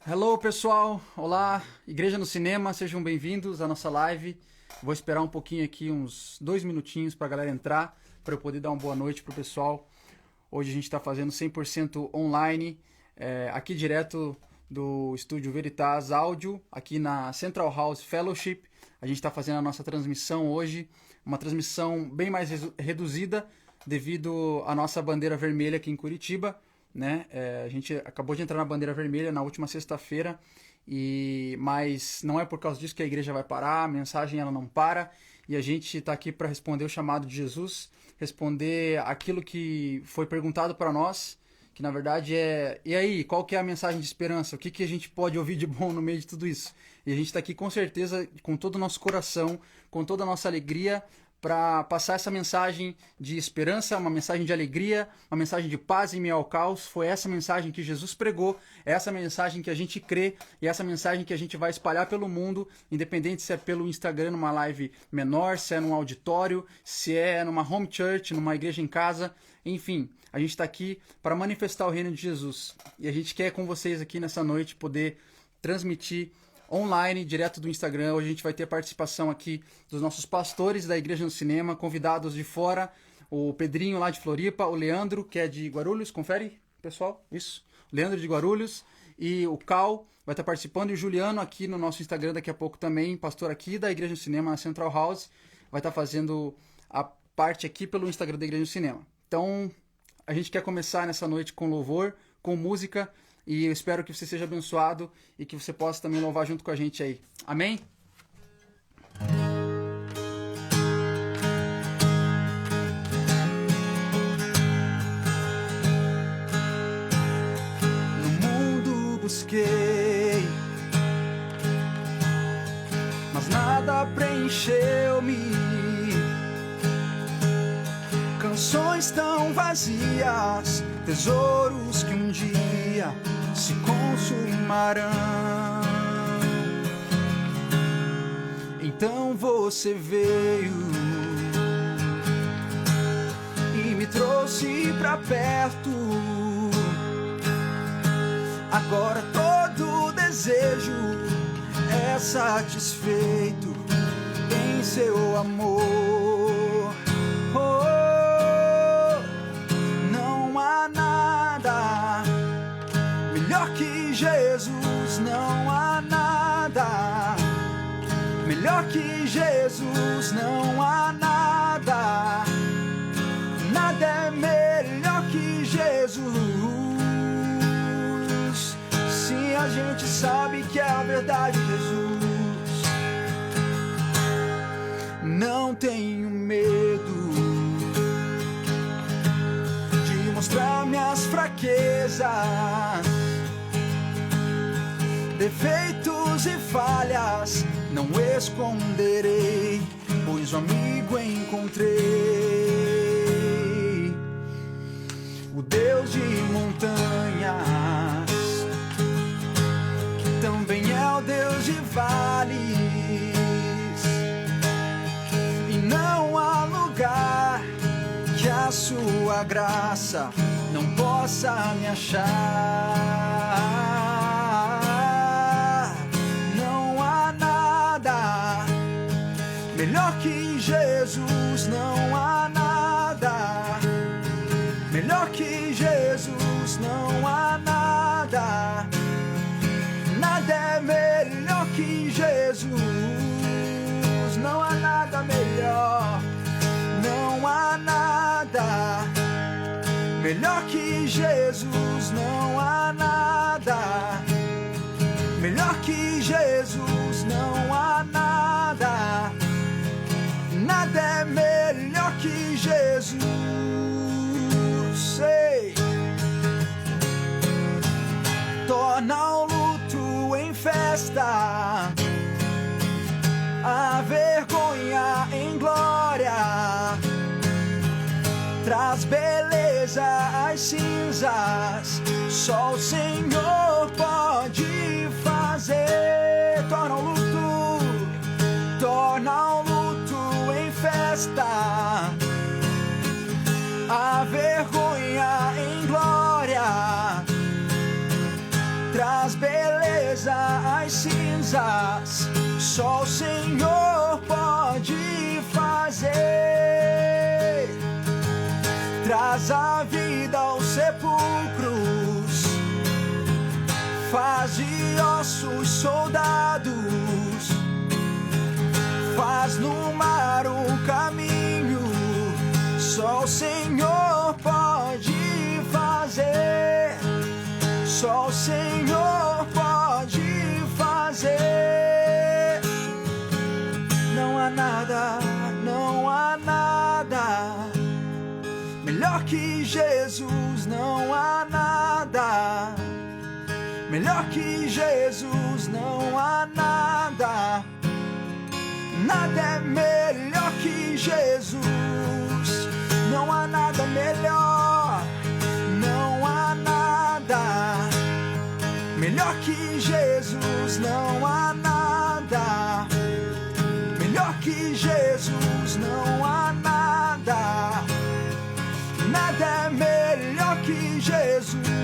Hello, pessoal! Olá, Igreja no Cinema, sejam bem-vindos à nossa live. Vou esperar um pouquinho aqui, uns 2 minutinhos para a galera entrar, para eu poder dar uma boa noite pro pessoal. Hoje a gente está fazendo 100% online, aqui direto do estúdio Veritas Áudio, aqui na Central House Fellowship. A gente está fazendo a nossa transmissão hoje, uma transmissão bem mais reduzida, devido à nossa bandeira vermelha aqui em Curitiba. Né? A gente acabou de entrar na bandeira vermelha na última sexta-feira, mas não é por causa disso que a igreja vai parar, a mensagem ela não para, e a gente está aqui para responder o chamado de Jesus, responder aquilo que foi perguntado para nós, que na verdade e aí, qual que é a mensagem de esperança? O que a gente pode ouvir de bom no meio de tudo isso? E a gente está aqui com certeza, com todo o nosso coração, com toda a nossa alegria, para passar essa mensagem de esperança, uma mensagem de alegria, uma mensagem de paz em meio ao caos. Foi essa mensagem que Jesus pregou, é essa mensagem que a gente crê e essa mensagem que a gente vai espalhar pelo mundo, independente se é pelo Instagram, numa live menor, se é num auditório, se é numa home church, numa igreja em casa, enfim. A gente está aqui para manifestar o reino de Jesus. E a gente quer com vocês aqui nessa noite poder transmitir online, direto do Instagram. Hoje a gente vai ter participação aqui dos nossos pastores da Igreja no Cinema, convidados de fora, o Pedrinho lá de Floripa, o Leandro, que é de Guarulhos, confere, pessoal, isso, Leandro de Guarulhos, e o Cal vai estar participando, e o Juliano aqui no nosso Instagram daqui a pouco também, pastor aqui da Igreja no Cinema, na Central House, vai estar fazendo a parte aqui pelo Instagram da Igreja no Cinema. Então, a gente quer começar nessa noite com louvor, com música, e eu espero que você seja abençoado e que você possa também louvar junto com a gente aí. Amém? No mundo busquei, mas nada preencheu-me. Canções tão vazias, tesouros que um dia se consumarão. Então você veio e me trouxe pra perto. Agora todo desejo é satisfeito em seu amor. Não há nada melhor que Jesus, não há nada melhor que Jesus, não há nada, nada é melhor que Jesus. Sim, a gente sabe que é a verdade, Jesus. Não tenho medo de mostrar minhas fraquezas, defeitos e falhas, não esconderei, pois um amigo encontrei. O Deus de montanhas também é o Deus de vales, e não há lugar que a sua graça não possa me achar. Melhor que Jesus, não há nada. Melhor que Jesus, não há nada. Nada é melhor que Jesus. Não há nada melhor. Não há nada melhor que Jesus. Não há nada melhor que Jesus. Não há nada. Nada é melhor que Jesus. Sei. Torna o luto em festa, a vergonha em glória, traz beleza às cinzas. Só o Senhor pode fazer. Torna o luto em festa, a vergonha em glória, traz beleza tristeza, as cinzas, só o Senhor pode fazer. Traz a vida aos sepulcros, faz de ossos soldados, faz no mar um caminho, só o Senhor pode fazer, só o Senhor pode fazer. Não há nada, não há nada melhor que Jesus, não há nada melhor que Jesus, não há nada. Nada é melhor que Jesus, não há nada melhor, não há nada melhor que Jesus, não há nada melhor que Jesus, não há nada. Nada é melhor que Jesus.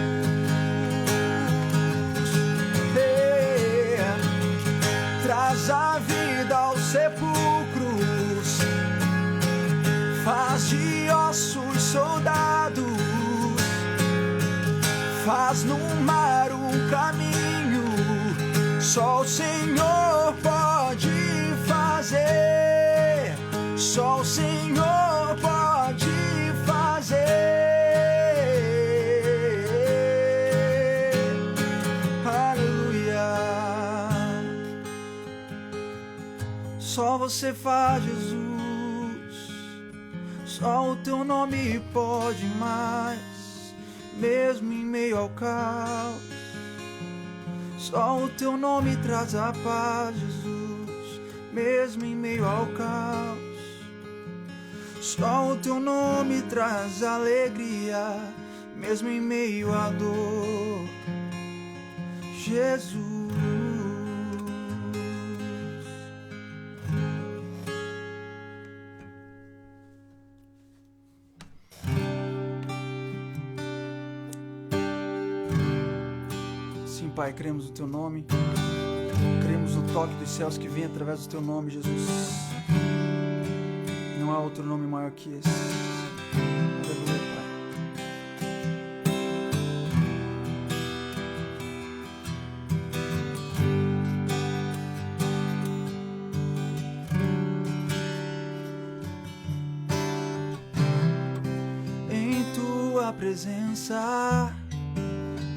Traz a vida aos sepulcros, faz de ossos soldados, faz no mar um caminho, só o Senhor pode fazer, só o Senhor pode fazer. Aleluia. Só você faz, Jesus, só o teu nome pode mais, mesmo em meio ao caos. Só o teu nome traz a paz, Jesus, mesmo em meio ao caos. Só o teu nome traz alegria, mesmo em meio à dor, Jesus. Sim, Pai, cremos no teu nome, cremos no toque dos céus que vem através do teu nome, Jesus. Não há outro nome maior que esse. Aleluia, Pai. Em tua presença,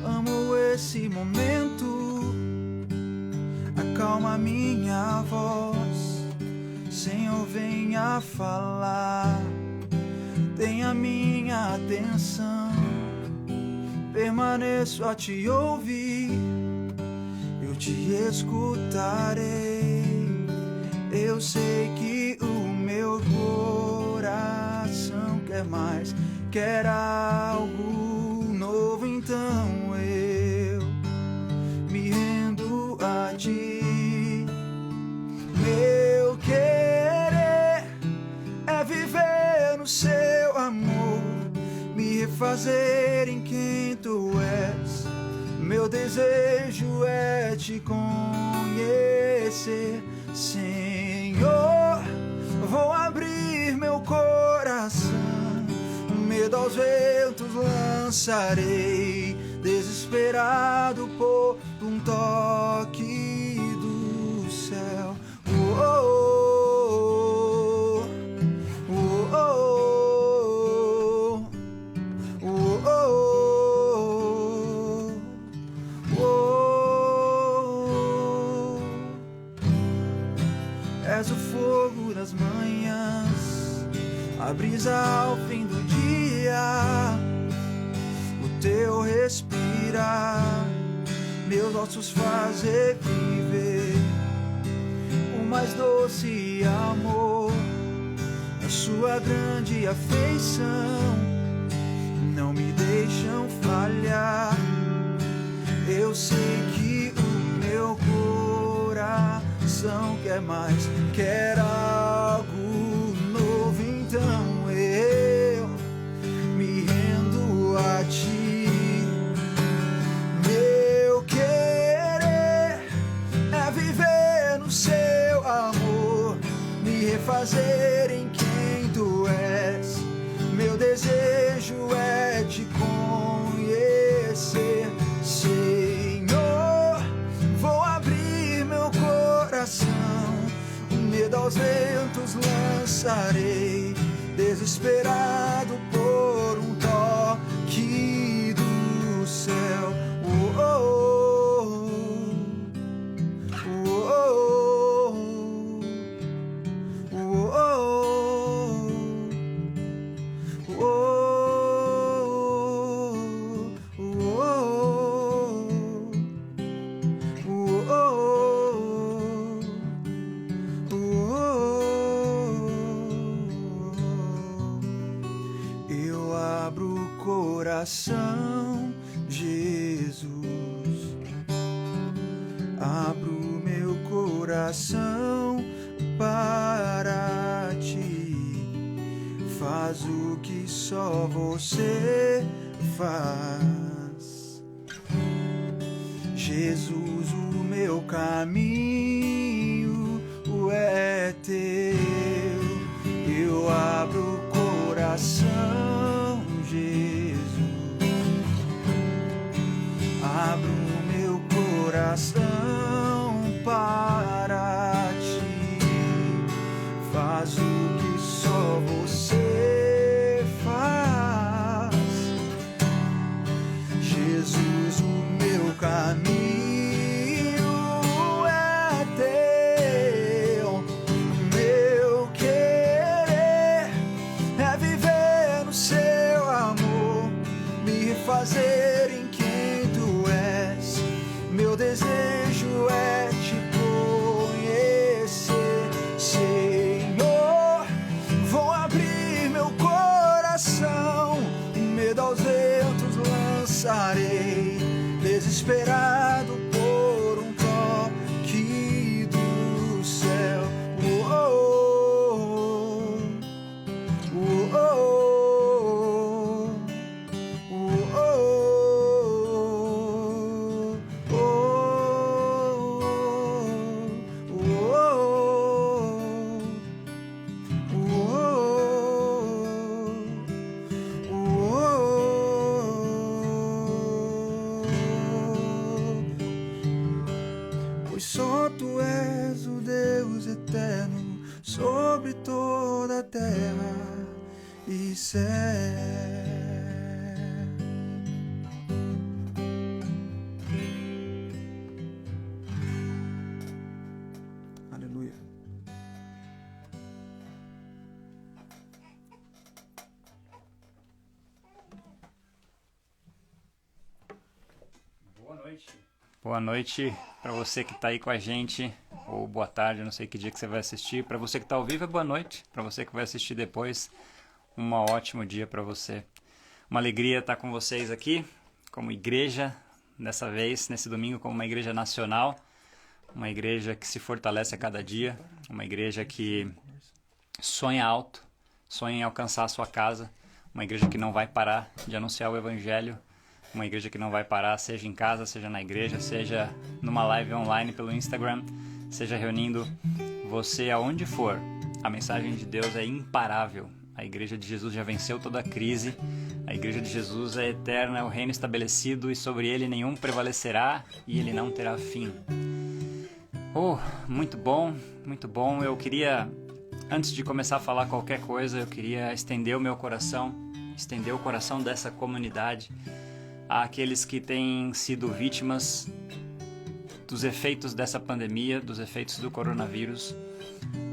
amo esse momento. Acalma minha voz, Senhor, venha falar, tenha minha atenção, permaneço a te ouvir, eu te escutarei. Eu sei que o meu coração quer mais, quer algo novo, então eu me rendo a ti. Meu querer é viver no seu amor, me refazer em quem tu és. Meu desejo é te conhecer, Senhor. Vou abrir meu coração, medo aos ventos lançarei, desesperado por um toque do céu. És o fogo das manhãs, a brisa ao fim do dia, o teu respirar, meus ossos fazer viver. O mais doce amor, a sua grande afeição, não me deixam falhar. Eu sei que o meu coração quer mais, quer algo novo, então eu me rendo a ti. Meu querer refazer em quem tu és. Meu desejo é te conhecer, Senhor. Vou abrir meu coração, o medo aos ventos lançarei, desesperado por um toque do céu. Oh, oh, oh, oh, oh, oh, eu abro o coração, Jesus. Abro meu coração para ti. Faz o que só você faz. Jesus, o meu caminho é teu. Eu abro o coração, Jesus. Abro o meu coração para ti. Faz o que só você faz. Jesus, o meu caminho é teu. Meu querer é viver no seu amor, me refazer em quem tu és. Meu desejo é te conhecer, Senhor. Vou abrir meu coração, o medo aos ventos lançarei, desesperado por um toque do céu. Oh, oh, oh, oh, oh, pois só tu és o Deus eterno sobre toda a terra e céu. Aleluia. Boa noite. Boa noite para você que está aí com a gente, ou boa tarde, eu não sei que dia que você vai assistir. Para você que está ao vivo é boa noite, para você que vai assistir depois, um ótimo dia para você. Uma alegria estar com vocês aqui, como igreja, dessa vez, nesse domingo, como uma igreja nacional, uma igreja que se fortalece a cada dia, uma igreja que sonha alto, sonha em alcançar a sua casa, uma igreja que não vai parar de anunciar o evangelho, uma igreja que não vai parar, seja em casa, seja na igreja, seja numa live online pelo Instagram, seja reunindo você aonde for. A mensagem de Deus é imparável. A igreja de Jesus já venceu toda a crise. A igreja de Jesus é eterna, é o reino estabelecido e sobre ele nenhum prevalecerá e ele não terá fim. Oh, muito bom, muito bom. Eu queria, antes de começar a falar qualquer coisa, eu queria estender o meu coração, estender o coração dessa comunidade àqueles que têm sido vítimas dos efeitos dessa pandemia, dos efeitos do coronavírus.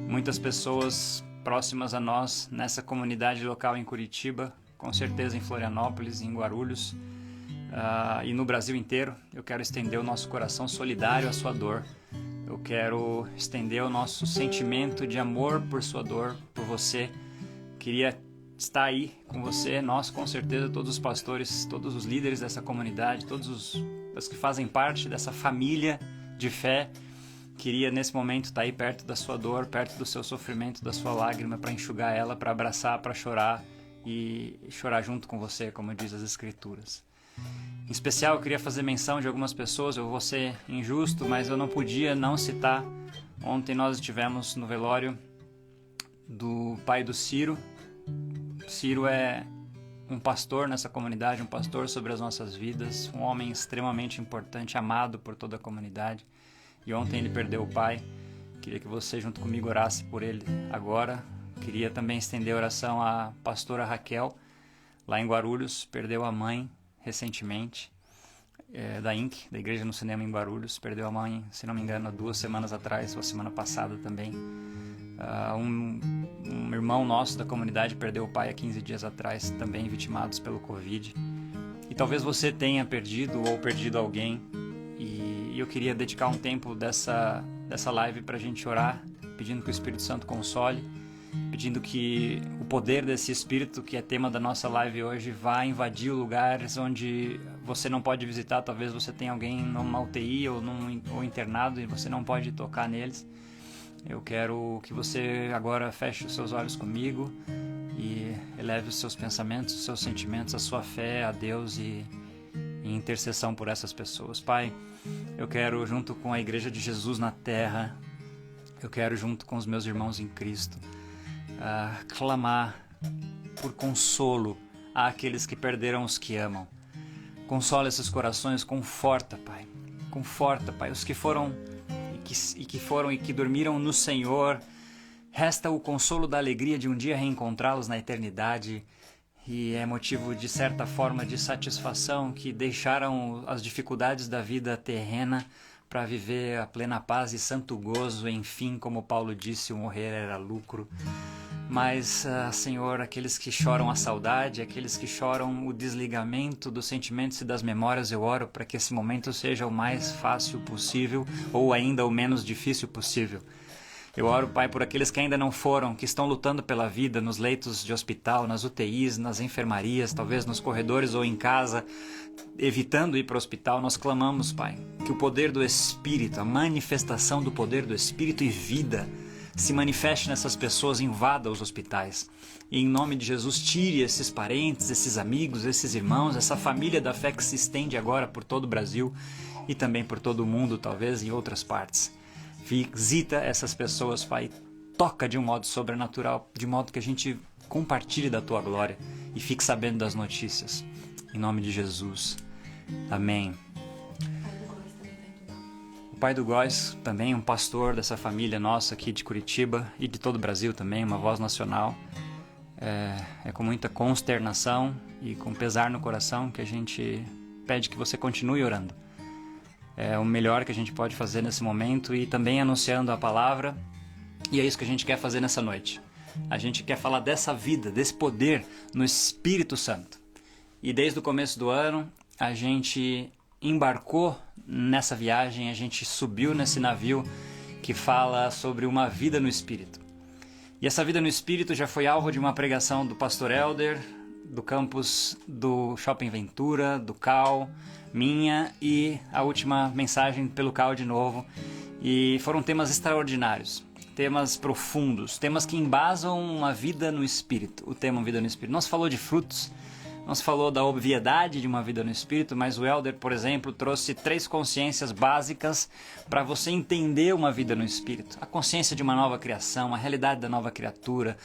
Muitas pessoas próximas a nós nessa comunidade local em Curitiba, com certeza em Florianópolis, em Guarulhos e no Brasil inteiro. Eu quero estender o nosso coração solidário à sua dor. Eu quero estender o nosso sentimento de amor por sua dor, por você. Queria estar aí com você, nós com certeza, todos os pastores, todos os líderes dessa comunidade, todos os que fazem parte dessa família de fé. Queria nesse momento estar aí perto da sua dor, perto do seu sofrimento, da sua lágrima, para enxugar ela, para abraçar, para chorar e chorar junto com você, como diz as Escrituras. Em especial, eu queria fazer menção de algumas pessoas. Eu vou ser injusto, mas eu não podia não citar. Ontem nós estivemos no velório do pai do Ciro. Ciro é um pastor nessa comunidade, um pastor sobre as nossas vidas, um homem extremamente importante, amado por toda a comunidade. E ontem ele perdeu o pai. Queria que você junto comigo orasse por ele agora. Queria também estender a oração à pastora Raquel, lá em Guarulhos, perdeu a mãe recentemente, da INC, da Igreja no Cinema em Guarulhos, perdeu a mãe, se não me engano, há 2 semanas atrás, ou semana passada também. Um irmão nosso da comunidade perdeu o pai há 15 dias atrás, também vitimados pelo Covid. E talvez você tenha perdido ou perdido alguém, e eu queria dedicar um tempo dessa live para a gente orar, pedindo que o Espírito Santo console, pedindo que o poder desse Espírito, que é tema da nossa live hoje, vá invadir lugares onde você não pode visitar. Talvez você tenha alguém numa UTI ou internado e você não pode tocar neles. Eu quero que você agora feche os seus olhos comigo e eleve os seus pensamentos, os seus sentimentos, a sua fé a Deus e em intercessão por essas pessoas. Pai, eu quero, junto com a Igreja de Jesus na Terra, eu quero, junto com os meus irmãos em Cristo, clamar por consolo àqueles que perderam os que amam. Consola esses corações, conforta, Pai. Conforta, Pai, os que foram e que dormiram no Senhor. Resta o consolo da alegria de um dia reencontrá-los na eternidade. E é motivo, de certa forma, de satisfação que deixaram as dificuldades da vida terrena para viver a plena paz e santo gozo. Enfim, como Paulo disse, o morrer era lucro. Mas, Senhor, aqueles que choram a saudade, aqueles que choram o desligamento dos sentimentos e das memórias, eu oro para que esse momento seja o mais fácil possível ou ainda o menos difícil possível. Eu oro, Pai, por aqueles que ainda não foram, que estão lutando pela vida nos leitos de hospital, nas UTIs, nas enfermarias, talvez nos corredores ou em casa, evitando ir para o hospital. Nós clamamos, Pai, que o poder do Espírito, a manifestação do poder do Espírito e vida, se manifeste nessas pessoas, invada os hospitais. E em nome de Jesus, tire esses parentes, esses amigos, esses irmãos, essa família da fé que se estende agora por todo o Brasil e também por todo o mundo, talvez em outras partes. Visita essas pessoas, Pai, toca de um modo sobrenatural, de modo que a gente compartilhe da Tua glória e fique sabendo das notícias. Em nome de Jesus. Amém. O pai do Góis, também um pastor dessa família nossa aqui de Curitiba e de todo o Brasil também, uma voz nacional. É com muita consternação e com pesar no coração que a gente pede que você continue orando. É o melhor que a gente pode fazer nesse momento e também anunciando a palavra. E é isso que a gente quer fazer nessa noite. A gente quer falar dessa vida, desse poder no Espírito Santo. E desde o começo do ano, a gente embarcou nessa viagem, a gente subiu nesse navio que fala sobre uma vida no Espírito. E essa vida no Espírito já foi alvo de uma pregação do pastor Helder, do campus do Shopping Ventura, do Cal, minha e a última mensagem pelo Cal de novo. E foram temas extraordinários, temas profundos, temas que embasam uma vida no Espírito, o tema Vida no Espírito. Não se falou de frutos, não se falou da obviedade de uma vida no Espírito, mas o Helder, por exemplo, trouxe 3 consciências básicas para você entender uma vida no Espírito. A consciência de uma nova criação, a realidade da nova criatura.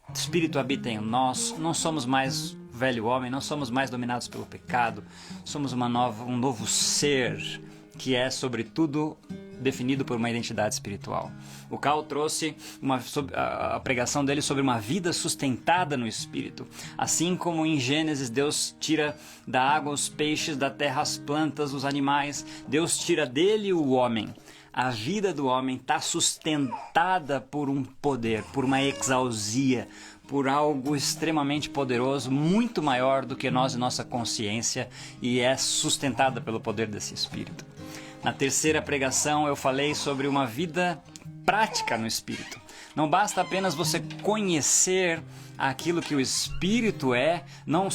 O Espírito habita em nós, não somos mais velho homem, não somos mais dominados pelo pecado, somos um novo ser que é, sobretudo, definido por uma identidade espiritual. O Cal trouxe a pregação dele sobre uma vida sustentada no Espírito. Assim como em Gênesis Deus tira da água os peixes, da terra as plantas, os animais, Deus tira dele o homem. A vida do homem está sustentada por um poder, por uma exousia, por algo extremamente poderoso, muito maior do que nós e nossa consciência, e é sustentada pelo poder desse Espírito. Na terceira pregação eu falei sobre uma vida prática no Espírito. Não basta apenas você conhecer aquilo que o Espírito é, não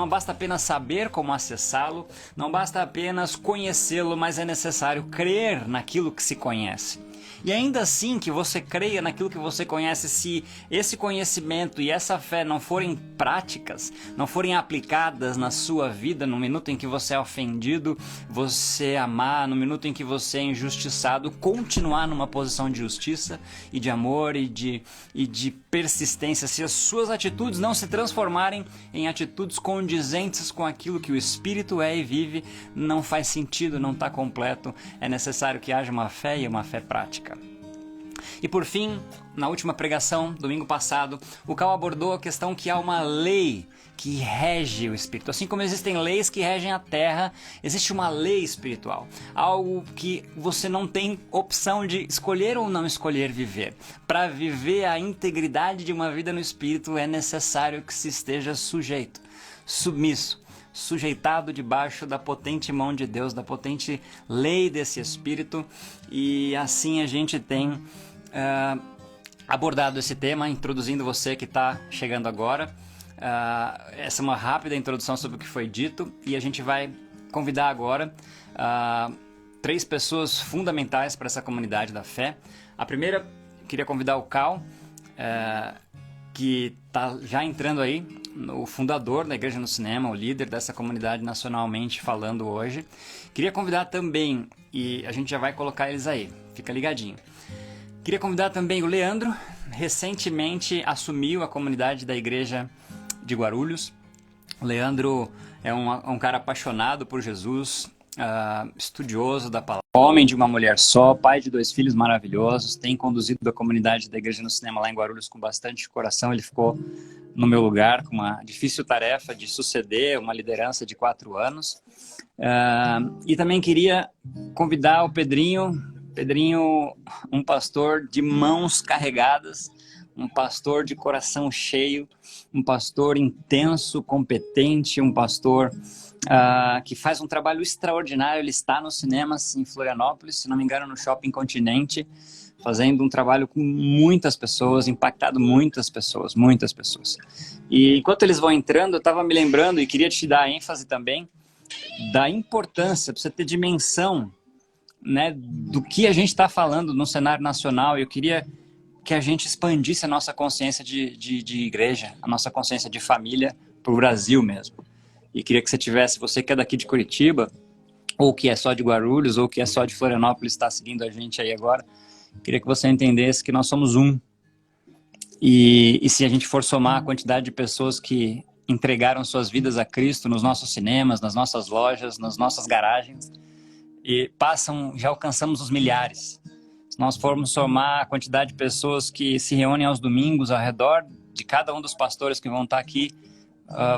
basta apenas saber como acessá-lo, não basta apenas conhecê-lo, mas é necessário crer naquilo que se conhece. E ainda assim que você creia naquilo que você conhece, se esse conhecimento e essa fé não forem práticas, não forem aplicadas na sua vida, no minuto em que você é ofendido, você amar, no minuto em que você é injustiçado, continuar numa posição de justiça, e de amor e de persistência, se as suas atitudes não se transformarem em atitudes condizentes com aquilo que o Espírito é e vive, não faz sentido, não está completo. É necessário que haja uma fé e uma fé prática. E por fim, na última pregação, domingo passado, o Cal abordou a questão que há uma lei que rege o Espírito. Assim como existem leis que regem a terra, existe uma lei espiritual. Algo que você não tem opção de escolher ou não escolher viver. Para viver a integridade de uma vida no Espírito, é necessário que se esteja sujeito, submisso, sujeitado debaixo da potente mão de Deus, da potente lei desse Espírito. E assim a gente tem abordado esse tema, introduzindo você que está chegando agora. Essa é uma rápida introdução sobre o que foi dito, e a gente vai convidar agora 3 pessoas fundamentais para essa comunidade da fé. A primeira, queria convidar o Cal, que está já entrando aí, o fundador da Igreja no Cinema, o líder dessa comunidade nacionalmente falando hoje. Queria convidar também, e a gente já vai colocar eles aí, fica ligadinho. Queria convidar também o Leandro, recentemente assumiu a comunidade da Igreja de Guarulhos. O Leandro é um cara apaixonado por Jesus, estudioso da palavra, homem de uma mulher só, pai de 2 filhos maravilhosos, tem conduzido a comunidade da Igreja no Cinema lá em Guarulhos com bastante coração. Ele ficou no meu lugar com uma difícil tarefa de suceder uma liderança de 4 anos. E também queria convidar o Pedrinho, um pastor de mãos carregadas, um pastor de coração cheio, um pastor intenso, competente, um pastor que faz um trabalho extraordinário. Ele está nos cinemas em Florianópolis, se não me engano no Shopping Continente, fazendo um trabalho com muitas pessoas, impactado muitas pessoas. E enquanto eles vão entrando, eu estava me lembrando, e queria te dar ênfase também, da importância, para você ter dimensão, né, do que a gente está falando no cenário nacional. Eu queria que a gente expandisse a nossa consciência de igreja, a nossa consciência de família para o Brasil mesmo. E queria que você que é daqui de Curitiba, ou que é só de Guarulhos, ou que é só de Florianópolis, está seguindo a gente aí agora, queria que você entendesse que nós somos um. E se a gente for somar a quantidade de pessoas que entregaram suas vidas a Cristo nos nossos cinemas, nas nossas lojas, nas nossas garagens, e já alcançamos os milhares. Se nós formos somar a quantidade de pessoas que se reúnem aos domingos ao redor de cada um dos pastores que vão estar aqui,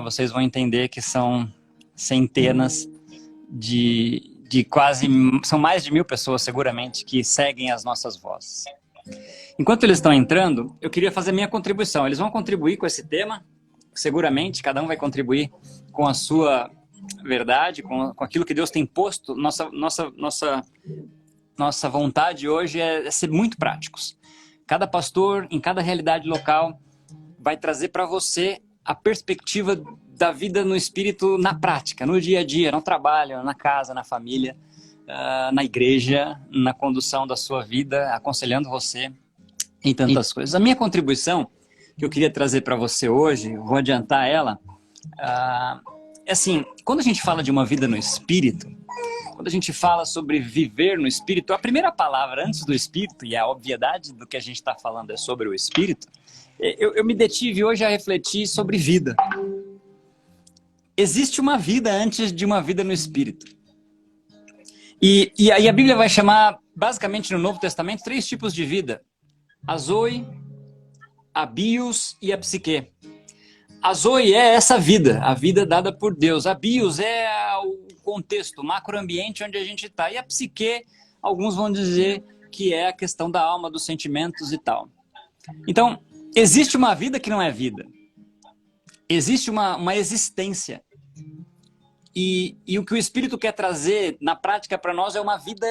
vocês vão entender que são centenas de quase, são mais de 1000 pessoas seguramente que seguem as nossas vozes. Enquanto eles estão entrando, eu queria fazer minha contribuição. Eles vão contribuir com esse tema, seguramente, cada um vai contribuir com a sua verdade, com aquilo que Deus tem posto. Nossa vontade hoje é ser muito práticos. Cada pastor, em cada realidade local, vai trazer para você a perspectiva da vida no Espírito na prática, no dia a dia, no trabalho, na casa, na família, na igreja, na condução da sua vida, aconselhando você em tantas coisas. A minha contribuição que eu queria trazer para você hoje, vou adiantar ela, é assim, quando a gente fala de uma vida no Espírito, quando a gente fala sobre viver no Espírito, a primeira palavra antes do Espírito, e a obviedade do que a gente está falando é sobre o Espírito, eu me detive hoje a refletir sobre vida. Existe uma vida antes de uma vida no Espírito. E aí a Bíblia vai chamar, basicamente no Novo Testamento, 3 tipos de vida. A Zoe, a Bios e a Psique. A Zoe é essa vida, a vida dada por Deus. A Bios é o contexto, o macroambiente onde a gente está. E a Psique, alguns vão dizer que é a questão da alma, dos sentimentos e tal. Então, existe uma vida que não é vida. Existe uma existência. E o que o Espírito quer trazer na prática para nós é uma vida.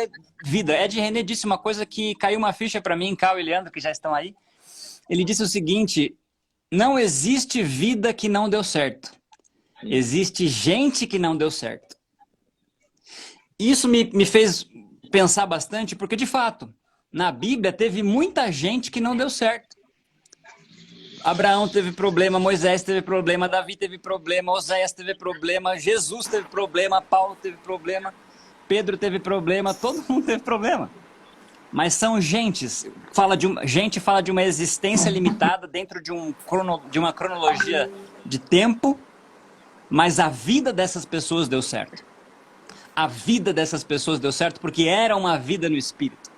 Ed René disse uma coisa que caiu uma ficha para mim, Cal e Leandro, que já estão aí. Ele disse o seguinte: não existe vida que não deu certo. Existe gente que não deu certo. Isso me fez pensar bastante, porque de fato, na Bíblia teve muita gente que não deu certo. Abraão teve problema, Moisés teve problema, Davi teve problema, Oséias teve problema, Jesus teve problema, Paulo teve problema, Pedro teve problema, todo mundo teve problema. mas são gentes. Gente fala de uma existência limitada dentro de uma cronologia de tempo, mas a vida dessas pessoas deu certo. A vida dessas pessoas deu certo porque era uma vida no espírito.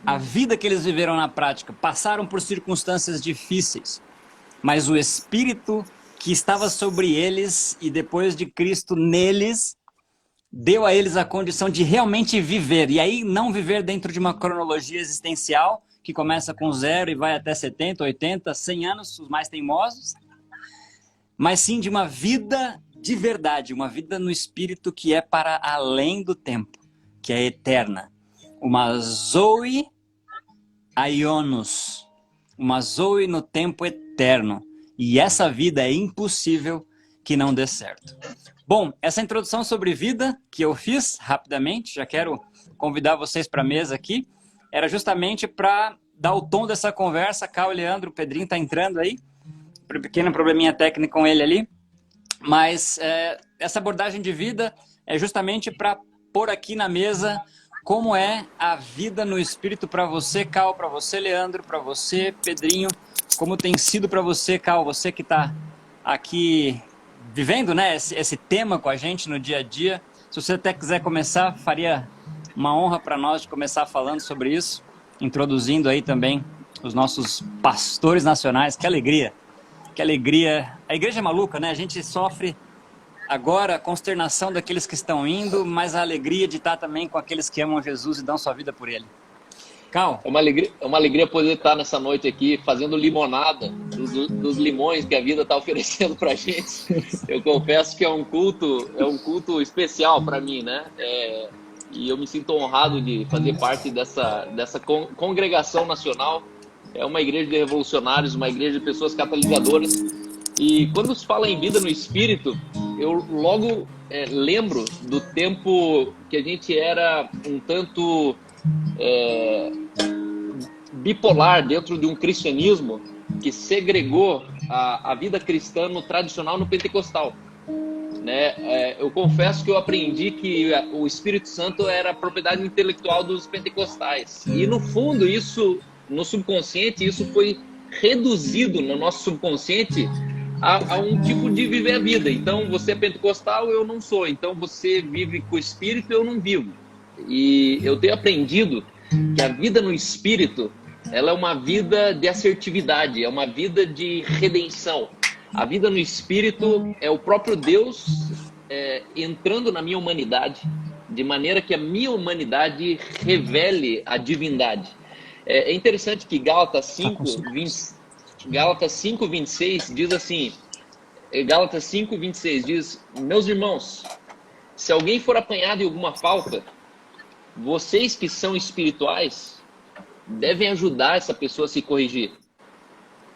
A vida que eles viveram na prática, passaram por circunstâncias difíceis, mas o espírito que estava sobre eles e depois de Cristo neles, deu a eles a condição de realmente viver. E aí não viver dentro de uma cronologia existencial que começa com 0 e vai até 70, 80, 100 anos, os mais teimosos, mas sim de uma vida de verdade, uma vida no espírito que é para além do tempo, que é eterna. Uma zoe aionos, uma zoe no tempo eterno. E essa vida é impossível que não dê certo. Bom, essa introdução sobre vida que eu fiz rapidamente, já quero convidar vocês para a mesa aqui, era justamente para dar o tom dessa conversa. Cal, Leandro, o Pedrinho está entrando aí, pequeno probleminha técnico com ele ali, mas essa abordagem de vida é justamente para pôr aqui na mesa como é a vida no espírito para você, Cal, para você, Leandro, para você, Pedrinho, como tem sido para você, Cal, você que está aqui vivendo, né, esse tema com a gente no dia a dia. Se você até quiser começar, faria uma honra para nós de começar falando sobre isso, introduzindo aí também os nossos pastores nacionais. Que alegria, que alegria. A igreja é maluca, né? A gente sofre agora a consternação daqueles que estão indo, mas a alegria de estar também com aqueles que amam Jesus e dão sua vida por ele. Cal? É uma alegria poder estar nessa noite aqui fazendo limonada dos limões que a vida está oferecendo para a gente. Eu confesso que é um culto especial para mim, né? E eu me sinto honrado de fazer parte dessa congregação nacional. É uma igreja de revolucionários, uma igreja de pessoas catalisadoras. E quando se fala em vida no espírito, eu logo lembro do tempo que a gente era um tanto bipolar dentro de um cristianismo que segregou a vida cristã no tradicional, no pentecostal, né? Eu confesso que eu aprendi que o Espírito Santo era a propriedade intelectual dos pentecostais, e no fundo isso, no subconsciente, isso foi reduzido no nosso subconsciente a um tipo de viver a vida. Então você é pentecostal, eu não sou. Então você vive com o Espírito, eu não vivo. E eu tenho aprendido que a vida no Espírito, ela é uma vida de assertividade, é uma vida de redenção. A vida no Espírito é o próprio Deus entrando na minha humanidade, de maneira que a minha humanidade revele a divindade. É interessante que Gálatas 5:26 diz assim, Gálatas 5:26 diz: meus irmãos, se alguém for apanhado em alguma falta, vocês que são espirituais devem ajudar essa pessoa a se corrigir.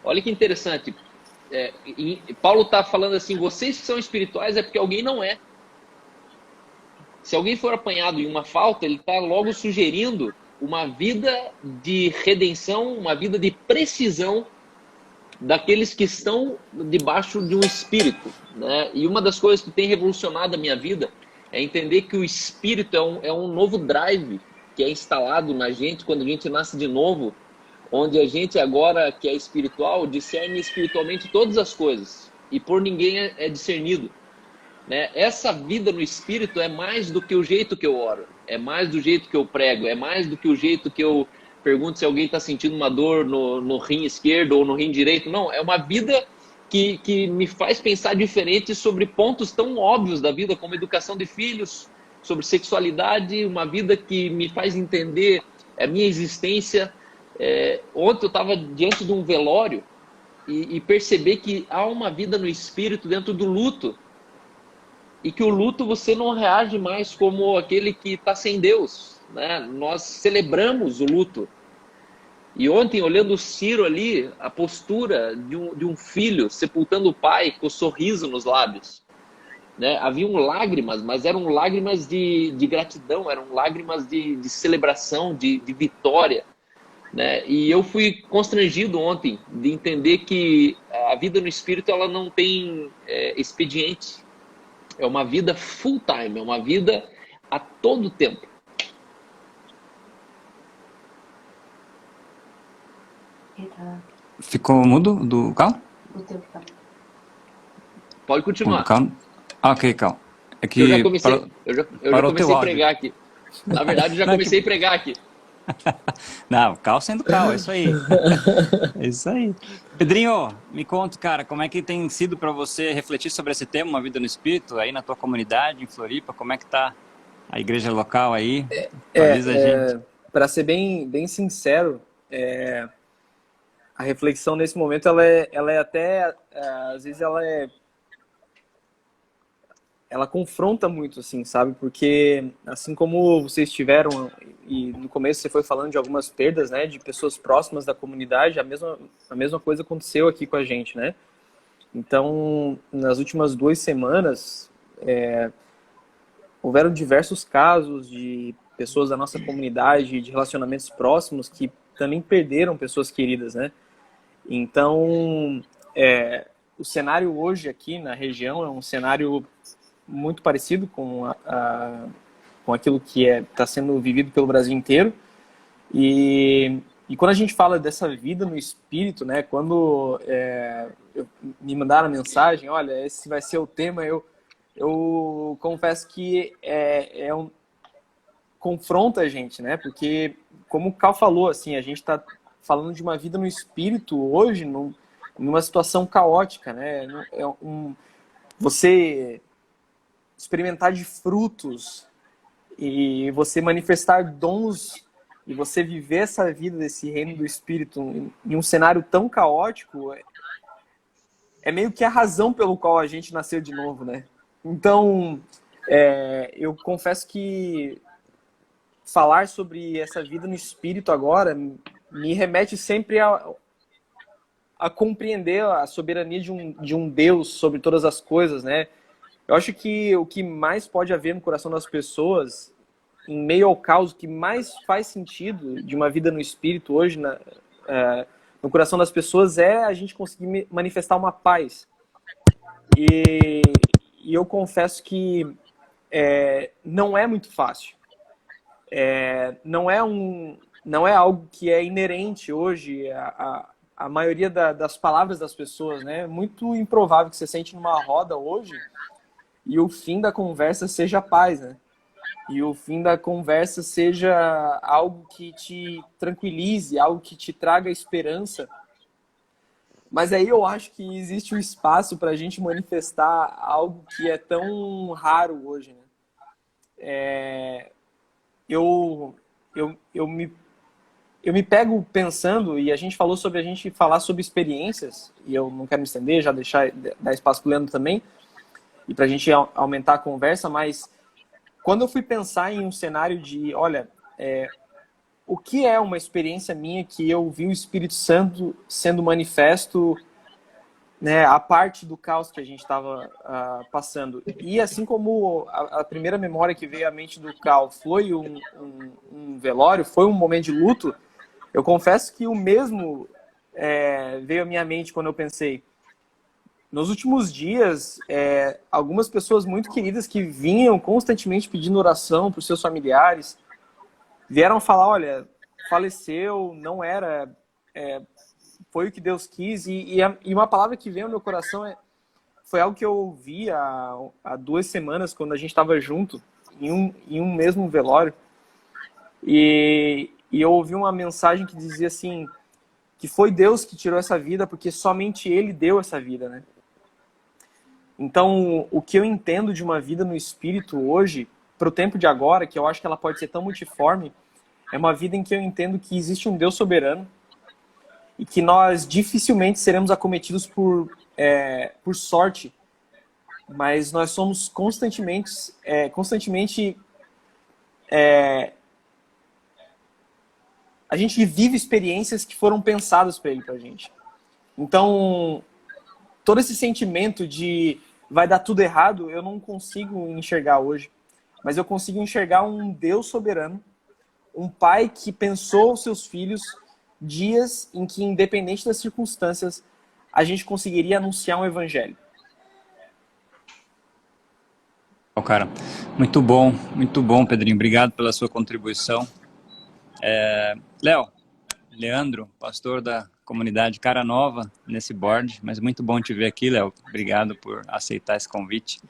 Olha que interessante. Paulo está falando assim, vocês que são espirituais é porque alguém não é. Se alguém for apanhado em uma falta, ele está logo sugerindo uma vida de redenção, uma vida de precisão daqueles que estão debaixo de um espírito, né? E uma das coisas que tem revolucionado a minha vida é entender que o espírito é um novo drive que é instalado na gente quando a gente nasce de novo, onde a gente agora, que é espiritual, discerne espiritualmente todas as coisas e por ninguém é discernido, né? Essa vida no espírito é mais do que o jeito que eu oro, é mais do jeito que eu prego, é mais do que o jeito que eu pergunto se alguém está sentindo uma dor no rim esquerdo ou no rim direito. Não, é uma vida que me faz pensar diferente sobre pontos tão óbvios da vida, como educação de filhos, sobre sexualidade, uma vida que me faz entender a minha existência. Ontem eu estava diante de um velório e perceber que há uma vida no espírito dentro do luto, e que o luto você não reage mais como aquele que está sem Deus, né? Nós celebramos o luto. E ontem, olhando o Ciro ali, a postura de um filho sepultando o pai com o sorriso nos lábios, né? Haviam lágrimas, mas eram lágrimas de gratidão, eram lágrimas de celebração, de vitória, né? E eu fui constrangido ontem de entender que a vida no Espírito ela não tem expediente. É uma vida full time, é uma vida a todo tempo. Ficou mudo do Cal? Pode continuar. Cal? Ah, ok, Cal. É que Eu já comecei, parou, eu já parou comecei teu a áudio. pregar aqui. Na verdade, eu já Não, comecei a pregar aqui. Não, Cal sendo Cal, é isso aí. É isso aí. Pedrinho, me conta, cara, como é que tem sido para você refletir sobre esse tema, uma vida no Espírito, aí na tua comunidade, em Floripa, como é que tá a igreja local aí? Atualiza a gente. Para ser bem sincero, a reflexão nesse momento ela é até às vezes ela confronta muito, assim, sabe? Porque assim como vocês tiveram e no começo você foi falando de algumas perdas, né, de pessoas próximas da comunidade, a mesma coisa aconteceu aqui com a gente, né? Então, nas últimas 2 semanas, houveram diversos casos de pessoas da nossa comunidade, de relacionamentos próximos que também perderam pessoas queridas, né? Então, o cenário hoje aqui na região é um cenário muito parecido com aquilo que está sendo vivido pelo Brasil inteiro. E quando a gente fala dessa vida no Espírito, né? Quando me mandaram a mensagem, olha, esse vai ser o tema, eu confesso que confronta a gente, né? Porque, como o Cal falou, assim, a gente está falando de uma vida no Espírito hoje, numa situação caótica, né? Você experimentar de frutos e você manifestar dons e você viver essa vida desse reino do Espírito em um cenário tão caótico é meio que a razão pelo qual a gente nasceu de novo, né? Então, eu confesso que falar sobre essa vida no Espírito agora me remete sempre a compreender a soberania de um Deus sobre todas as coisas, né? Eu acho que o que mais pode haver no coração das pessoas, em meio ao caos, o que mais faz sentido de uma vida no Espírito hoje, no coração das pessoas, é a gente conseguir manifestar uma paz. E eu confesso que não é muito fácil. Não é algo que é inerente hoje à maioria das palavras das pessoas, né? É muito improvável que você sente numa roda hoje e o fim da conversa seja paz, né? E o fim da conversa seja algo que te tranquilize, algo que te traga esperança. Mas aí eu acho que existe um espaço para a gente manifestar algo que é tão raro hoje, né? Eu me pego pensando, e a gente falou sobre a gente falar sobre experiências, e eu não quero me estender, já dar espaço para o Leandro também, e para a gente aumentar a conversa, mas quando eu fui pensar em um cenário de, olha, o que é uma experiência minha que eu vi o Espírito Santo sendo manifesto, né, a parte do caos que a gente estava passando. E assim como a primeira memória que veio à mente do Cal foi um velório, foi um momento de luto, eu confesso que o mesmo veio à minha mente quando eu pensei, nos últimos dias, algumas pessoas muito queridas que vinham constantemente pedindo oração para os seus familiares, vieram falar, olha, faleceu, não era, foi o que Deus quis, e uma palavra que veio ao meu coração foi algo que eu ouvi há 2 semanas, quando a gente estava junto, em um mesmo velório, e eu ouvi uma mensagem que dizia assim, que foi Deus que tirou essa vida, porque somente Ele deu essa vida, né? Então, o que eu entendo de uma vida no Espírito hoje, para o tempo de agora, que eu acho que ela pode ser tão multiforme, é uma vida em que eu entendo que existe um Deus soberano e que nós dificilmente seremos acometidos por sorte, mas nós somos constantemente a gente vive experiências que foram pensadas para Ele, para a gente. Então, todo esse sentimento de vai dar tudo errado, eu não consigo enxergar hoje. Mas eu consigo enxergar um Deus soberano, um pai que pensou aos seus filhos dias em que, independente das circunstâncias, a gente conseguiria anunciar um evangelho. Cara, muito bom, Pedrinho. Obrigado pela sua contribuição. Leandro, pastor da comunidade cara nova nesse board, mas muito bom te ver aqui, Léo. Obrigado por aceitar esse convite.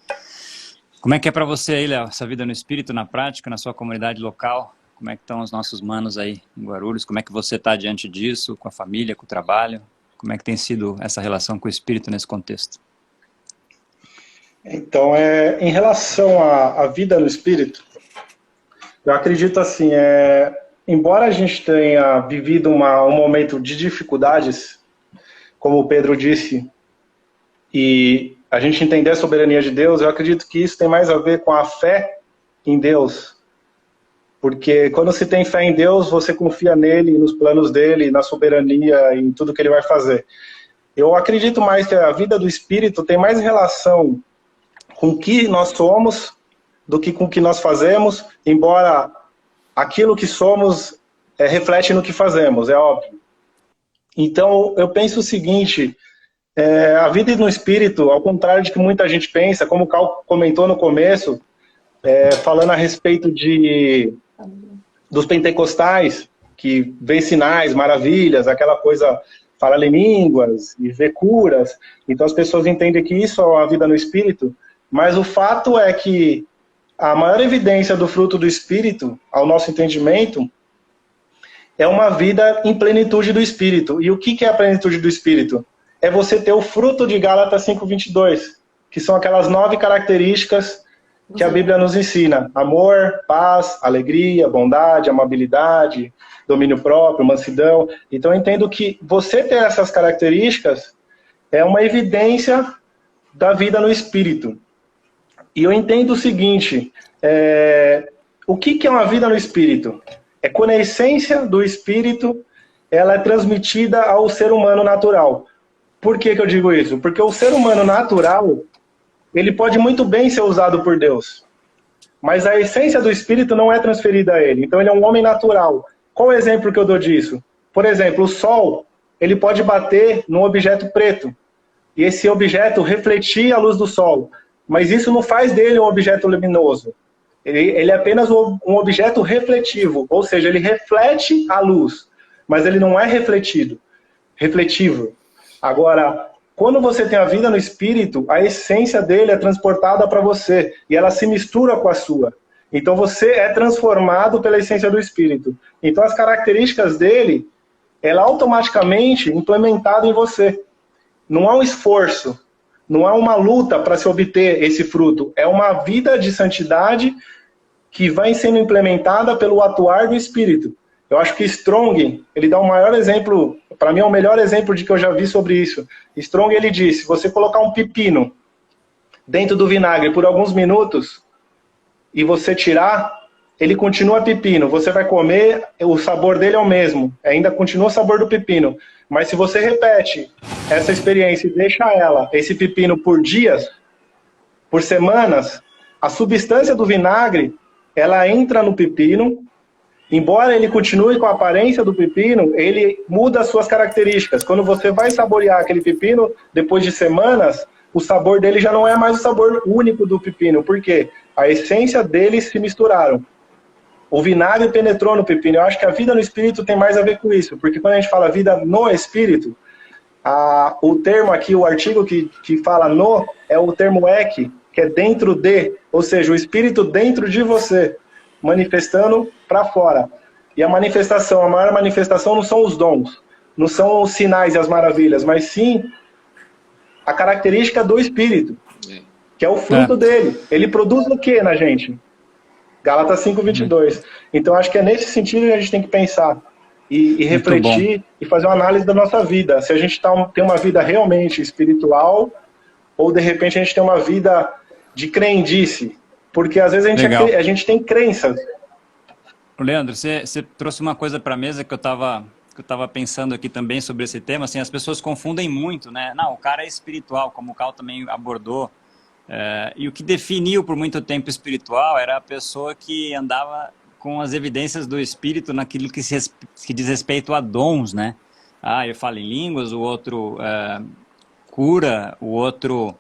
Como é que é para você aí, Léo, essa vida no espírito, na prática, na sua comunidade local? Como é que estão os nossos manos aí em Guarulhos? Como é que você está diante disso, com a família, com o trabalho? Como é que tem sido essa relação com o espírito nesse contexto? Então, em relação à vida no espírito, eu acredito assim, embora a gente tenha vivido um momento de dificuldades, como o Pedro disse, e a gente entender a soberania de Deus, eu acredito que isso tem mais a ver com a fé em Deus. Porque quando se tem fé em Deus, você confia nele, nos planos dele, na soberania, em tudo que ele vai fazer. Eu acredito mais que a vida do espírito tem mais relação com o que nós somos do que com o que nós fazemos, embora aquilo que somos reflete no que fazemos, é óbvio. Então, eu penso o seguinte, a vida no espírito, ao contrário de que muita gente pensa, como o Cal comentou no começo, falando a respeito dos pentecostais, que vê sinais, maravilhas, aquela coisa, falar em línguas e vê curas, então as pessoas entendem que isso é a vida no espírito, mas o fato é que a maior evidência do fruto do espírito, ao nosso entendimento, é uma vida em plenitude do espírito. E o que é a plenitude do espírito? É você ter o fruto de Gálatas 5:22, que são aquelas 9 características que a Bíblia nos ensina: amor, paz, alegria, bondade, amabilidade, domínio próprio, mansidão. Então eu entendo que você ter essas características é uma evidência da vida no espírito. E eu entendo o seguinte, o que é uma vida no espírito? É quando a essência do espírito ela é transmitida ao ser humano natural. Por que eu digo isso? Porque o ser humano natural, ele pode muito bem ser usado por Deus, mas a essência do espírito não é transferida a ele. Então ele é um homem natural. Qual o exemplo que eu dou disso? Por exemplo, o sol, ele pode bater num objeto preto, e esse objeto refletir a luz do sol, mas isso não faz dele um objeto luminoso. Ele é apenas um objeto refletivo, ou seja, ele reflete a luz, mas ele não é refletivo. Agora, quando você tem a vida no espírito, a essência dele é transportada para você, e ela se mistura com a sua. Então você é transformado pela essência do espírito. Então as características dele, ela é automaticamente implementada em você. Não há um esforço, não há uma luta para se obter esse fruto. É uma vida de santidade que vai sendo implementada pelo atuar do Espírito. Eu acho que Strong, ele dá o maior exemplo, para mim é o melhor exemplo de que eu já vi sobre isso. Strong, ele disse, se você colocar um pepino dentro do vinagre por alguns minutos e você tirar, ele continua pepino. Você vai comer, o sabor dele é o mesmo, ainda continua o sabor do pepino. Mas se você repete essa experiência e deixa esse pepino por dias, por semanas, a substância do vinagre, ela entra no pepino, embora ele continue com a aparência do pepino, ele muda as suas características. Quando você vai saborear aquele pepino, depois de semanas, o sabor dele já não é mais o sabor único do pepino. Por quê? A essência deles se misturaram. O vinagre penetrou no pepino. Eu acho que a vida no espírito tem mais a ver com isso, porque quando a gente fala vida no espírito, o termo aqui, o artigo que fala no, é o termo ek, que é dentro de, ou seja, o espírito dentro de você, manifestando para fora. E a manifestação, a maior manifestação não são os dons, não são os sinais e as maravilhas, mas sim a característica do espírito, que é o fruto dele. Ele produz o que na gente? Gálatas 5:22. Então acho que é nesse sentido que a gente tem que pensar e refletir e fazer uma análise da nossa vida. Se a gente tem uma vida realmente espiritual ou de repente a gente tem uma vida de crendice. Porque às vezes a gente tem crenças. Leandro, você trouxe uma coisa para a mesa que eu estava pensando aqui também sobre esse tema. Assim, as pessoas confundem muito, né? Não, o cara é espiritual, como o Cal também abordou. E o que definiu por muito tempo espiritual era a pessoa que andava com as evidências do espírito naquilo que diz respeito a dons, né? Eu falo em línguas, o outro cura, o outro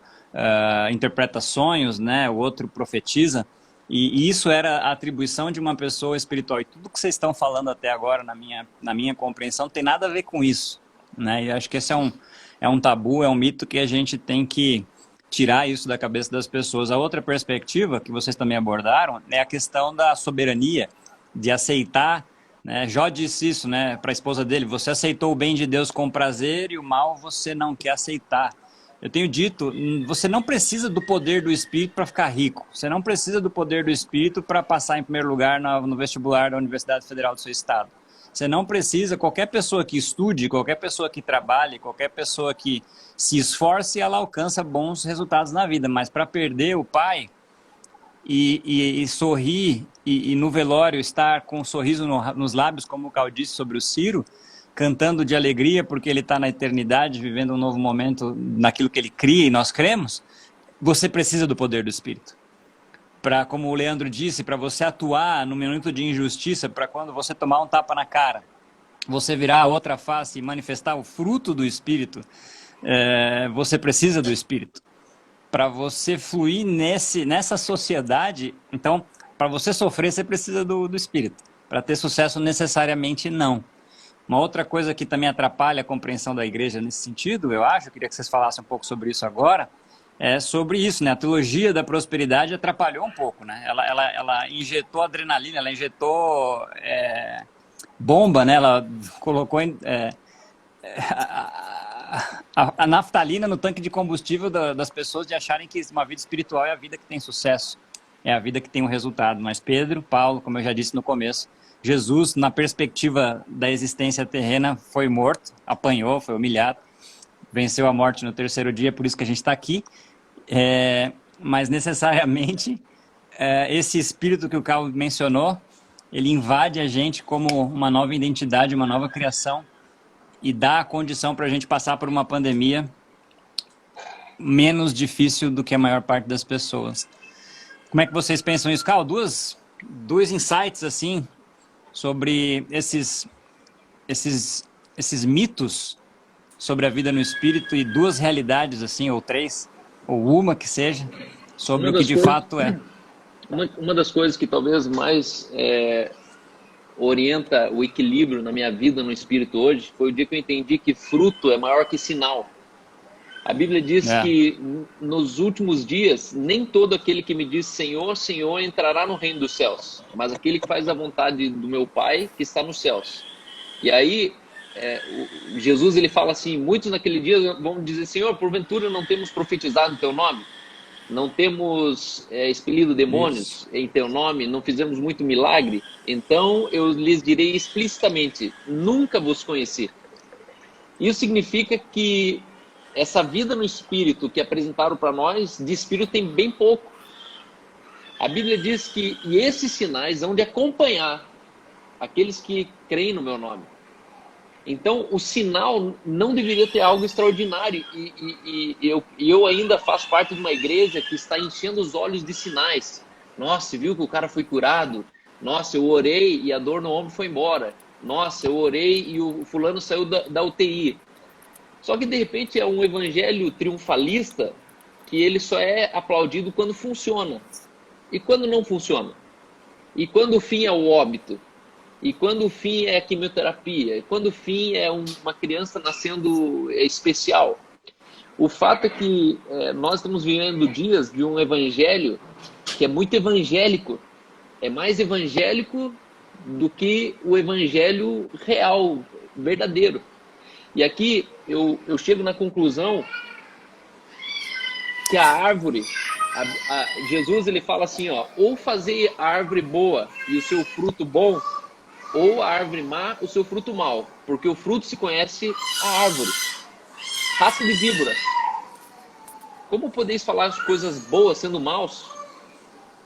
interpreta sonhos, né? O outro profetiza. E isso era a atribuição de uma pessoa espiritual. E tudo que vocês estão falando até agora, na minha compreensão, tem nada a ver com isso. né? E acho que esse é um tabu, é um mito que a gente tem que tirar isso da cabeça das pessoas. A outra perspectiva que vocês também abordaram é a questão da soberania, de aceitar, né? Jó disse isso, né, para a esposa dele: você aceitou o bem de Deus com prazer e o mal você não quer aceitar. Eu tenho dito, você não precisa do poder do Espírito para ficar rico. Você não precisa do poder do Espírito para passar em primeiro lugar no vestibular da Universidade Federal do seu estado. Você não precisa, qualquer pessoa que estude, qualquer pessoa que trabalhe, qualquer pessoa que se esforce, ela alcança bons resultados na vida. Mas para perder o pai e sorrir e no velório estar com um sorriso nos lábios, como o Cal disse sobre o Ciro, cantando de alegria porque ele está na eternidade, vivendo um novo momento naquilo que ele cria e nós cremos, você precisa do poder do Espírito. Para, como o Leandro disse, para você atuar no minuto de injustiça, para quando você tomar um tapa na cara, você virar a outra face e manifestar o fruto do Espírito, você precisa do Espírito. Para você fluir nessa sociedade, então, para você sofrer, você precisa do Espírito. Para ter sucesso, necessariamente não. Uma outra coisa que também atrapalha a compreensão da igreja nesse sentido, eu acho, eu queria que vocês falassem um pouco sobre isso agora, é sobre isso, né? A teologia da prosperidade atrapalhou um pouco, né? Ela injetou adrenalina, ela injetou bomba, né? Ela colocou a naftalina no tanque de combustível das pessoas, de acharem que uma vida espiritual é a vida que tem sucesso, é a vida que tem um resultado. Mas Pedro, Paulo, como eu já disse no começo, Jesus, na perspectiva da existência terrena, foi morto, apanhou, foi humilhado, venceu a morte no terceiro dia, por isso que a gente está aqui. Mas necessariamente esse espírito que o Cal mencionou, ele invade a gente como uma nova identidade, uma nova criação, e dá a condição para a gente passar por uma pandemia menos difícil do que a maior parte das pessoas. Como é que vocês pensam isso, Cal? Dois insights assim sobre esses mitos sobre a vida no espírito, e duas realidades assim, ou três, ou uma que seja, sobre o que de fato é. Uma das coisas que talvez mais orienta o equilíbrio na minha vida no espírito hoje foi o dia que eu entendi que fruto é maior que sinal. A Bíblia diz que nos últimos dias, nem todo aquele que me diz Senhor, Senhor entrará no reino dos céus, mas aquele que faz a vontade do meu Pai que está nos céus. E aí, Jesus ele fala assim, muitos naquele dia vão dizer, Senhor, porventura não temos profetizado em teu nome? Não temos expelido demônios em teu nome? Não fizemos muito milagre? Então eu lhes direi explicitamente, nunca vos conheci. Isso significa que essa vida no Espírito que apresentaram para nós, de Espírito tem bem pouco. A Bíblia diz que e esses sinais hão de acompanhar aqueles que creem no meu nome. Então, o sinal não deveria ter algo extraordinário. E eu ainda faço parte de uma igreja que está enchendo os olhos de sinais. Nossa, viu que o cara foi curado? Nossa, eu orei e a dor no ombro foi embora. Nossa, eu orei e o fulano saiu da UTI. Só que, de repente, é um evangelho triunfalista que ele só é aplaudido quando funciona. E quando não funciona? E quando o fim é o óbito? E quando o fim é a quimioterapia? E quando o fim é uma criança nascendo especial? O fato é que nós estamos vivendo dias de um evangelho que é muito evangélico. É mais evangélico do que o evangelho real, verdadeiro. E aqui eu chego na conclusão que a árvore, Jesus ele fala assim, ó, ou fazer a árvore boa e o seu fruto bom, ou a árvore má, o seu fruto mau, porque o fruto se conhece a árvore. Raça de víboras. Como podeis falar as coisas boas sendo maus?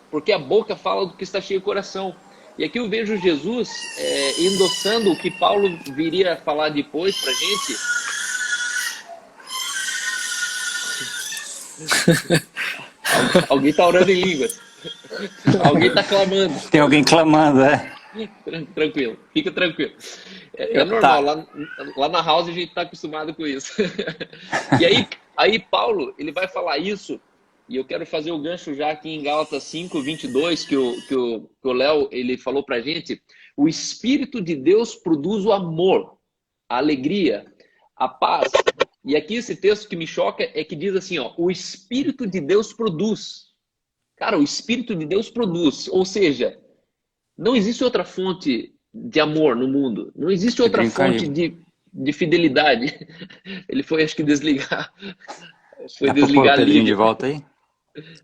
Porque a boca fala do que está cheio o coração. E aqui eu vejo Jesus endossando o que Paulo viria a falar depois pra gente. Alguém está orando em línguas. Alguém está clamando. Tem alguém clamando, Tranquilo, fica tranquilo. É normal, lá na house a gente está acostumado com isso. E aí Paulo, ele vai falar isso, e eu quero fazer o gancho já aqui em Gálatas 5:22, que o Léo ele falou pra gente. O Espírito de Deus produz o amor, a alegria, a paz. E aqui esse texto que me choca é que diz assim, ó, o Espírito de Deus produz. Cara, o Espírito de Deus produz. Ou seja, não existe outra fonte de amor no mundo. Não existe outra fonte de fidelidade. Ele foi, acho que, desligar. Foi desligar o Pedrinho ali. de volta aí?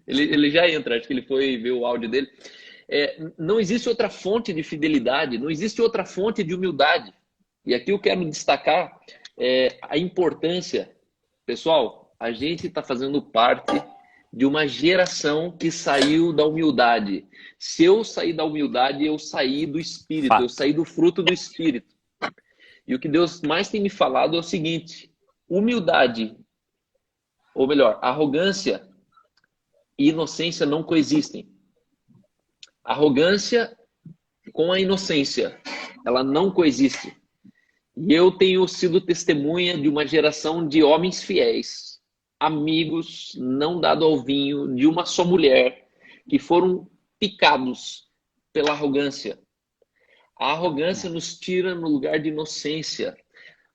Ele já entra, acho que ele foi ver o áudio dele. Não existe outra fonte de fidelidade, não existe outra fonte de humildade. E aqui eu quero destacar a importância. Pessoal, a gente está fazendo parte de uma geração que saiu da humildade. Se eu sair da humildade, eu saí do Espírito, eu saí do fruto do Espírito. E o que Deus mais tem me falado é o seguinte: humildade, ou melhor, arrogância e inocência não coexistem. Arrogância com a inocência, ela não coexiste. E eu tenho sido testemunha de uma geração de homens fiéis, amigos, não dado ao vinho, de uma só mulher, que foram picados pela arrogância. A arrogância nos tira no lugar de inocência.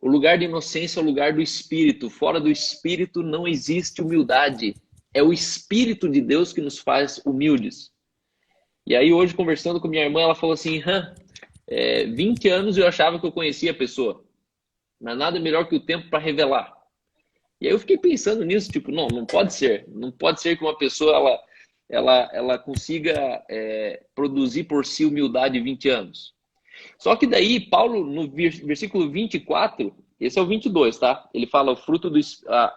O lugar de inocência é o lugar do Espírito. Fora do Espírito não existe humildade. É o Espírito de Deus que nos faz humildes. E aí hoje, conversando com minha irmã, ela falou assim, 20 anos eu achava que eu conhecia a pessoa. Mas nada melhor que o tempo para revelar. E aí eu fiquei pensando nisso, tipo, não pode ser. Não pode ser que uma pessoa ela consiga produzir por si humildade em 20 anos. Só que daí, Paulo, no versículo 24, esse é o 22, tá? Ele fala,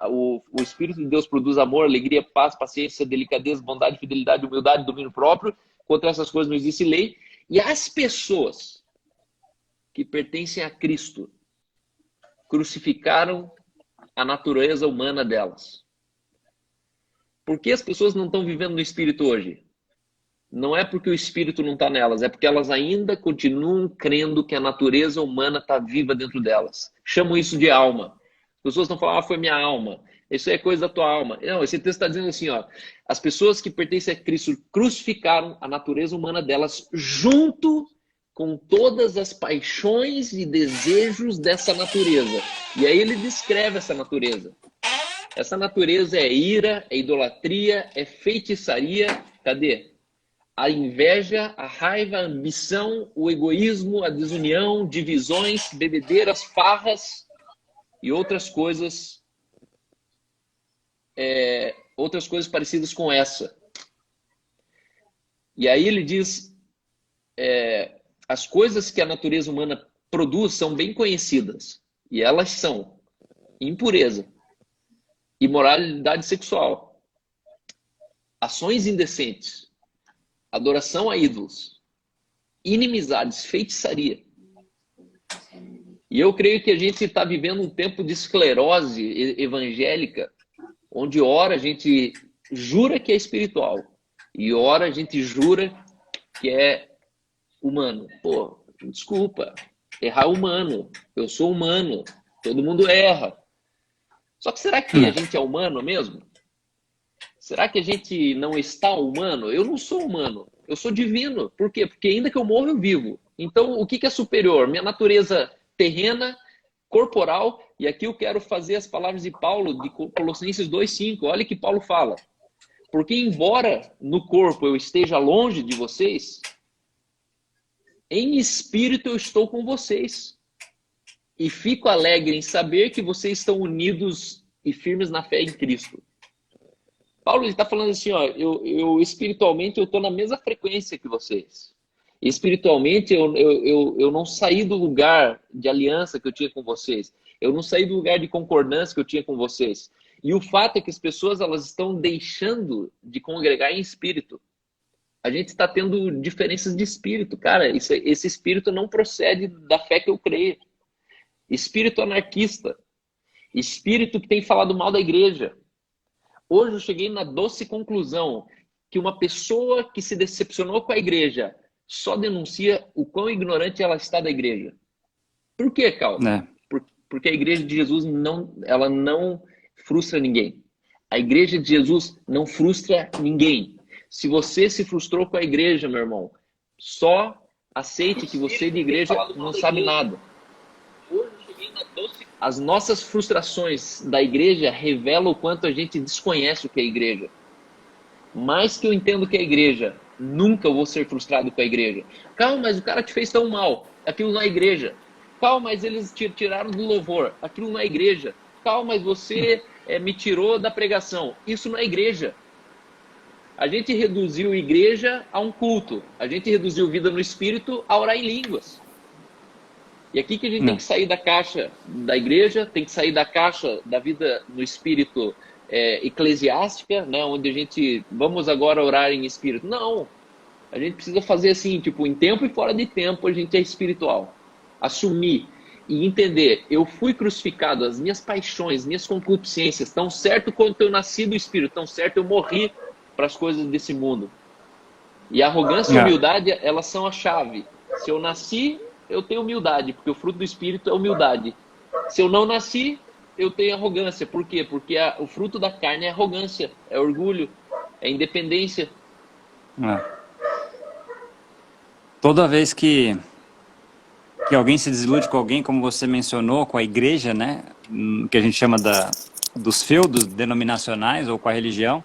o Espírito de Deus produz amor, alegria, paz, paciência, delicadeza, bondade, fidelidade, humildade, domínio próprio. Contra essas coisas não existe lei. E as pessoas que pertencem a Cristo crucificaram a natureza humana delas. Por que as pessoas não estão vivendo no Espírito hoje? Não é porque o Espírito não está nelas, é porque elas ainda continuam crendo que a natureza humana está viva dentro delas. Chamam isso de alma. As pessoas estão falando, foi minha alma. Isso é coisa da tua alma. Não, esse texto está dizendo assim, ó, as pessoas que pertencem a Cristo crucificaram a natureza humana delas junto com todas as paixões e desejos dessa natureza. E aí ele descreve essa natureza. Essa natureza é ira, é idolatria, é feitiçaria. Cadê? A inveja, a raiva, a ambição, o egoísmo, a desunião, divisões, bebedeiras, farras e outras coisas parecidas com essa. E aí ele diz, as coisas que a natureza humana produz são bem conhecidas. E elas são impureza, imoralidade sexual, ações indecentes, adoração a ídolos, inimizades, feitiçaria. E eu creio que a gente está vivendo um tempo de esclerose evangélica, onde ora a gente jura que é espiritual e ora a gente jura que é humano. Pô, desculpa, errar é humano, eu sou humano, todo mundo erra. Só que será que a gente é humano mesmo? Será que a gente não está humano? Eu não sou humano, eu sou divino. Por quê? Porque ainda que eu morra, eu vivo. Então, o que é superior? Minha natureza terrena, corporal, e aqui eu quero fazer as palavras de Paulo, de Colossenses 2,5. Olha que Paulo fala. Porque embora no corpo eu esteja longe de vocês, em espírito eu estou com vocês. E fico alegre em saber que vocês estão unidos e firmes na fé em Cristo. Paulo está falando assim, ó, eu espiritualmente eu estou na mesma frequência que vocês. Espiritualmente eu não saí do lugar de aliança que eu tinha com vocês. Eu não saí do lugar de concordância que eu tinha com vocês. E o fato é que as pessoas elas estão deixando de congregar em espírito. A gente está tendo diferenças de espírito. Cara, esse espírito não procede da fé que eu creio. Espírito anarquista. Espírito que tem falado mal da igreja. Hoje eu cheguei na doce conclusão que uma pessoa que se decepcionou com a igreja só denuncia o quão ignorante ela está da igreja. Por quê, Cal? Porque a igreja de Jesus ela não frustra ninguém. A igreja de Jesus não frustra ninguém. Se você se frustrou com a igreja, meu irmão, só aceite que você de igreja não sabe nada. Hoje eu cheguei na doce as nossas frustrações da igreja revelam o quanto a gente desconhece o que é a igreja. Mais que eu entendo o que é a igreja, nunca eu vou ser frustrado com a igreja. Calma, mas o cara te fez tão mal. Aquilo não é igreja. Calma, mas eles te tiraram do louvor. Aquilo não é igreja. Calma, mas você me tirou da pregação. Isso não é igreja. A gente reduziu igreja a um culto. A gente reduziu vida no espírito a orar em línguas. E aqui que a gente tem que sair da caixa da igreja, tem que sair da caixa da vida no espírito eclesiástica, né? Onde a gente, vamos agora orar em espírito. Não, a gente precisa fazer assim, tipo, em tempo e fora de tempo a gente é espiritual. Assumir e entender, eu fui crucificado, as minhas paixões, minhas concupiscências, tão certo quanto eu nasci do espírito, tão certo eu morri para as coisas desse mundo. E a arrogância e a humildade, elas são a chave. Se eu nasci, eu tenho humildade, porque o fruto do espírito é humildade. Se eu não nasci, eu tenho arrogância. Por quê? Porque o fruto da carne é arrogância, é orgulho, é independência. Toda vez que alguém se desilude com alguém, como você mencionou, com a igreja, né, que a gente chama dos feudos denominacionais ou com a religião,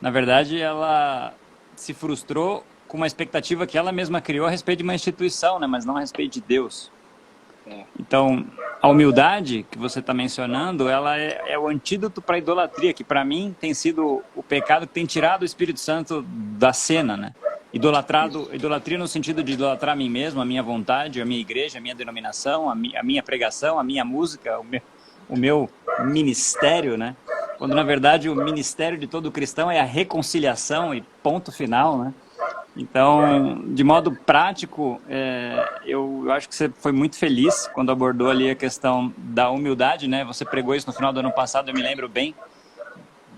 na verdade ela se frustrou com uma expectativa que ela mesma criou a respeito de uma instituição, né, mas não a respeito de Deus. Então, a humildade que você está mencionando, ela é o antídoto para a idolatria, que para mim tem sido o pecado que tem tirado o Espírito Santo da cena, né? Idolatria no sentido de idolatrar a mim mesmo, a minha vontade, a minha igreja, a minha denominação, a minha pregação, a minha música, o meu ministério, né? Quando na verdade o ministério de todo cristão é a reconciliação e ponto final, né? Então, de modo prático, eu acho que você foi muito feliz quando abordou ali a questão da humildade, né? Você pregou isso no final do ano passado, eu me lembro bem,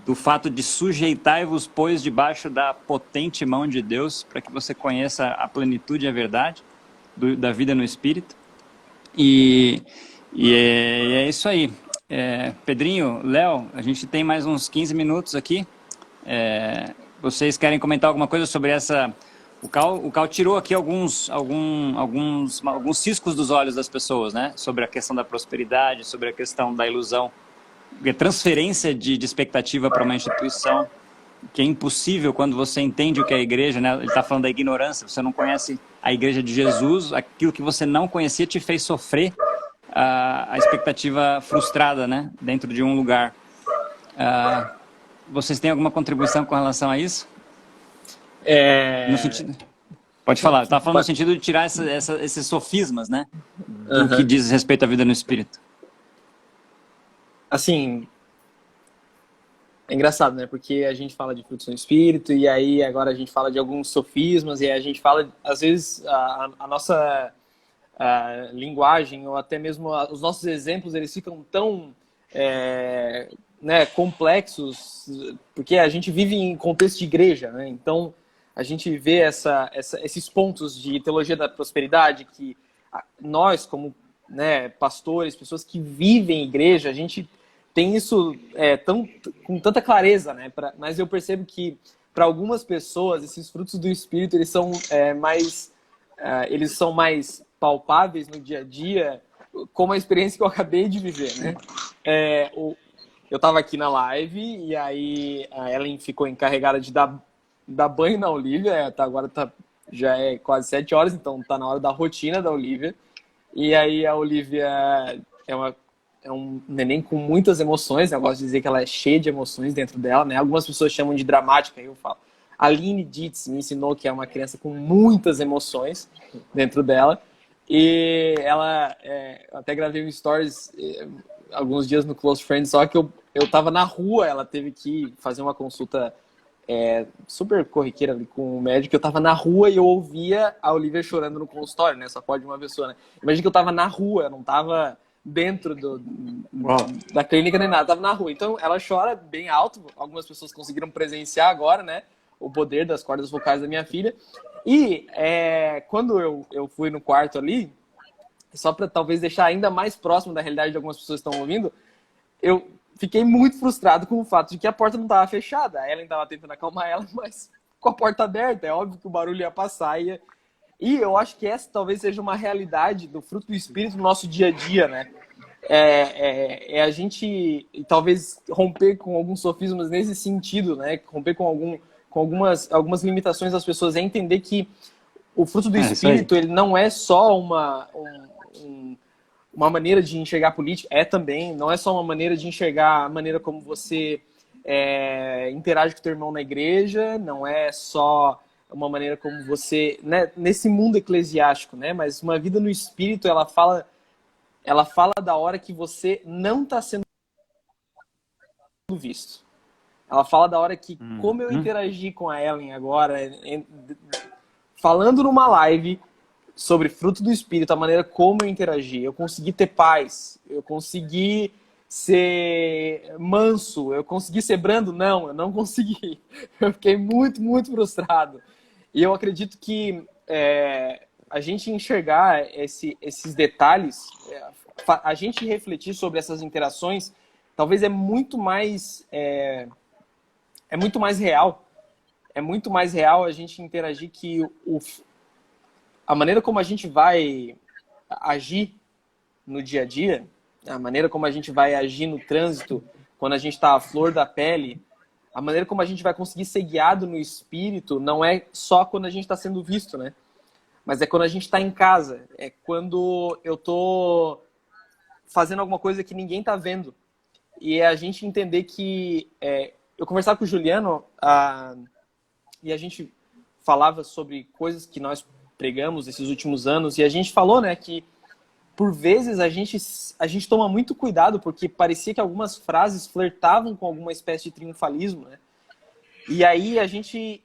do fato de sujeitai-vos, pois, debaixo da potente mão de Deus, para que você conheça a plenitude e a verdade da vida no Espírito. E é isso aí. Pedrinho, Léo, a gente tem mais uns 15 minutos aqui. Vocês querem comentar alguma coisa sobre essa... O Cal tirou aqui alguns ciscos dos olhos das pessoas, né? Sobre a questão da prosperidade, sobre a questão da ilusão, transferência de expectativa para uma instituição, que é impossível quando você entende o que é a igreja, né? Ele está falando da ignorância, você não conhece a igreja de Jesus, aquilo que você não conhecia te fez sofrer a expectativa frustrada, né? Dentro de um lugar. Vocês têm alguma contribuição com relação a isso? No sentido... Pode falar, eu estava falando no sentido de tirar esses sofismas, né? Do que diz respeito à vida no Espírito. Assim, é engraçado, né? Porque a gente fala de frutos no Espírito e aí agora a gente fala de alguns sofismas e aí a gente fala, às vezes, a nossa linguagem ou até mesmo os nossos exemplos, eles ficam tão complexos, porque a gente vive em contexto de igreja, né? Então, a gente vê esses pontos de teologia da prosperidade que nós, como pastores, pessoas que vivem em igreja, a gente tem isso com tanta clareza, né? Mas eu percebo que para algumas pessoas esses frutos do Espírito eles são mais palpáveis no dia a dia, como a experiência que eu acabei de viver, né? Eu estava aqui na live e aí a Ellen ficou encarregada de dar banho na Olivia. Agora já é quase 7 horas, então tá na hora da rotina da Olivia. E aí a Olivia é um neném com muitas emoções, né? Eu gosto de dizer que ela é cheia de emoções dentro dela, né? Algumas pessoas chamam de dramática, aí eu falo. A Aline Dietz me ensinou que é uma criança com muitas emoções dentro dela. E ela, até gravei um stories alguns dias no Close Friends, só que eu tava na rua, ela teve que fazer uma consulta super corriqueira ali com o médico. Eu tava na rua e eu ouvia a Olivia chorando no consultório, né? Só pode uma pessoa, né? Imagina que eu tava na rua, eu não tava dentro da clínica nem nada, eu tava na rua. Então ela chora bem alto, algumas pessoas conseguiram presenciar agora, né? O poder das cordas vocais da minha filha. E quando eu fui no quarto ali, só para talvez deixar ainda mais próximo da realidade de algumas pessoas que estão ouvindo, eu fiquei muito frustrado com o fato de que a porta não estava fechada. A Ellen estava tentando acalmar ela, mas com a porta aberta, é óbvio que o barulho ia passar. E eu acho que essa talvez seja uma realidade do fruto do Espírito no nosso dia a dia, né? é a gente talvez romper com alguns sofismas nesse sentido, né? Romper com algumas limitações das pessoas, é entender que o fruto do Espírito, ele não é só uma maneira de enxergar política, também, não é só uma maneira de enxergar a maneira como você interage com o teu irmão na igreja, não é só uma maneira como você, né, nesse mundo eclesiástico, né, mas uma vida no Espírito, ela fala da hora que você não está sendo visto. Ela fala da hora que, como eu interagi com a Ellen agora, falando numa live sobre fruto do Espírito, a maneira como eu interagi, eu consegui ter paz, eu consegui ser manso, eu consegui ser brando? Não, eu não consegui. Eu fiquei muito, muito frustrado. E eu acredito que a gente enxergar esses detalhes, a gente refletir sobre essas interações, talvez é muito mais real. É muito mais real a gente interagir que a maneira como a gente vai agir no dia a dia, a maneira como a gente vai agir no trânsito, quando a gente está à flor da pele, a maneira como a gente vai conseguir ser guiado no Espírito não é só quando a gente está sendo visto, né? Mas é quando a gente está em casa, é quando eu estou fazendo alguma coisa que ninguém está vendo. E é a gente entender que... eu conversava com o Juliano e a gente falava sobre coisas que nós pregamos esses últimos anos, e a gente falou, né, que por vezes a gente toma muito cuidado, porque parecia que algumas frases flertavam com alguma espécie de triunfalismo, né? E aí a gente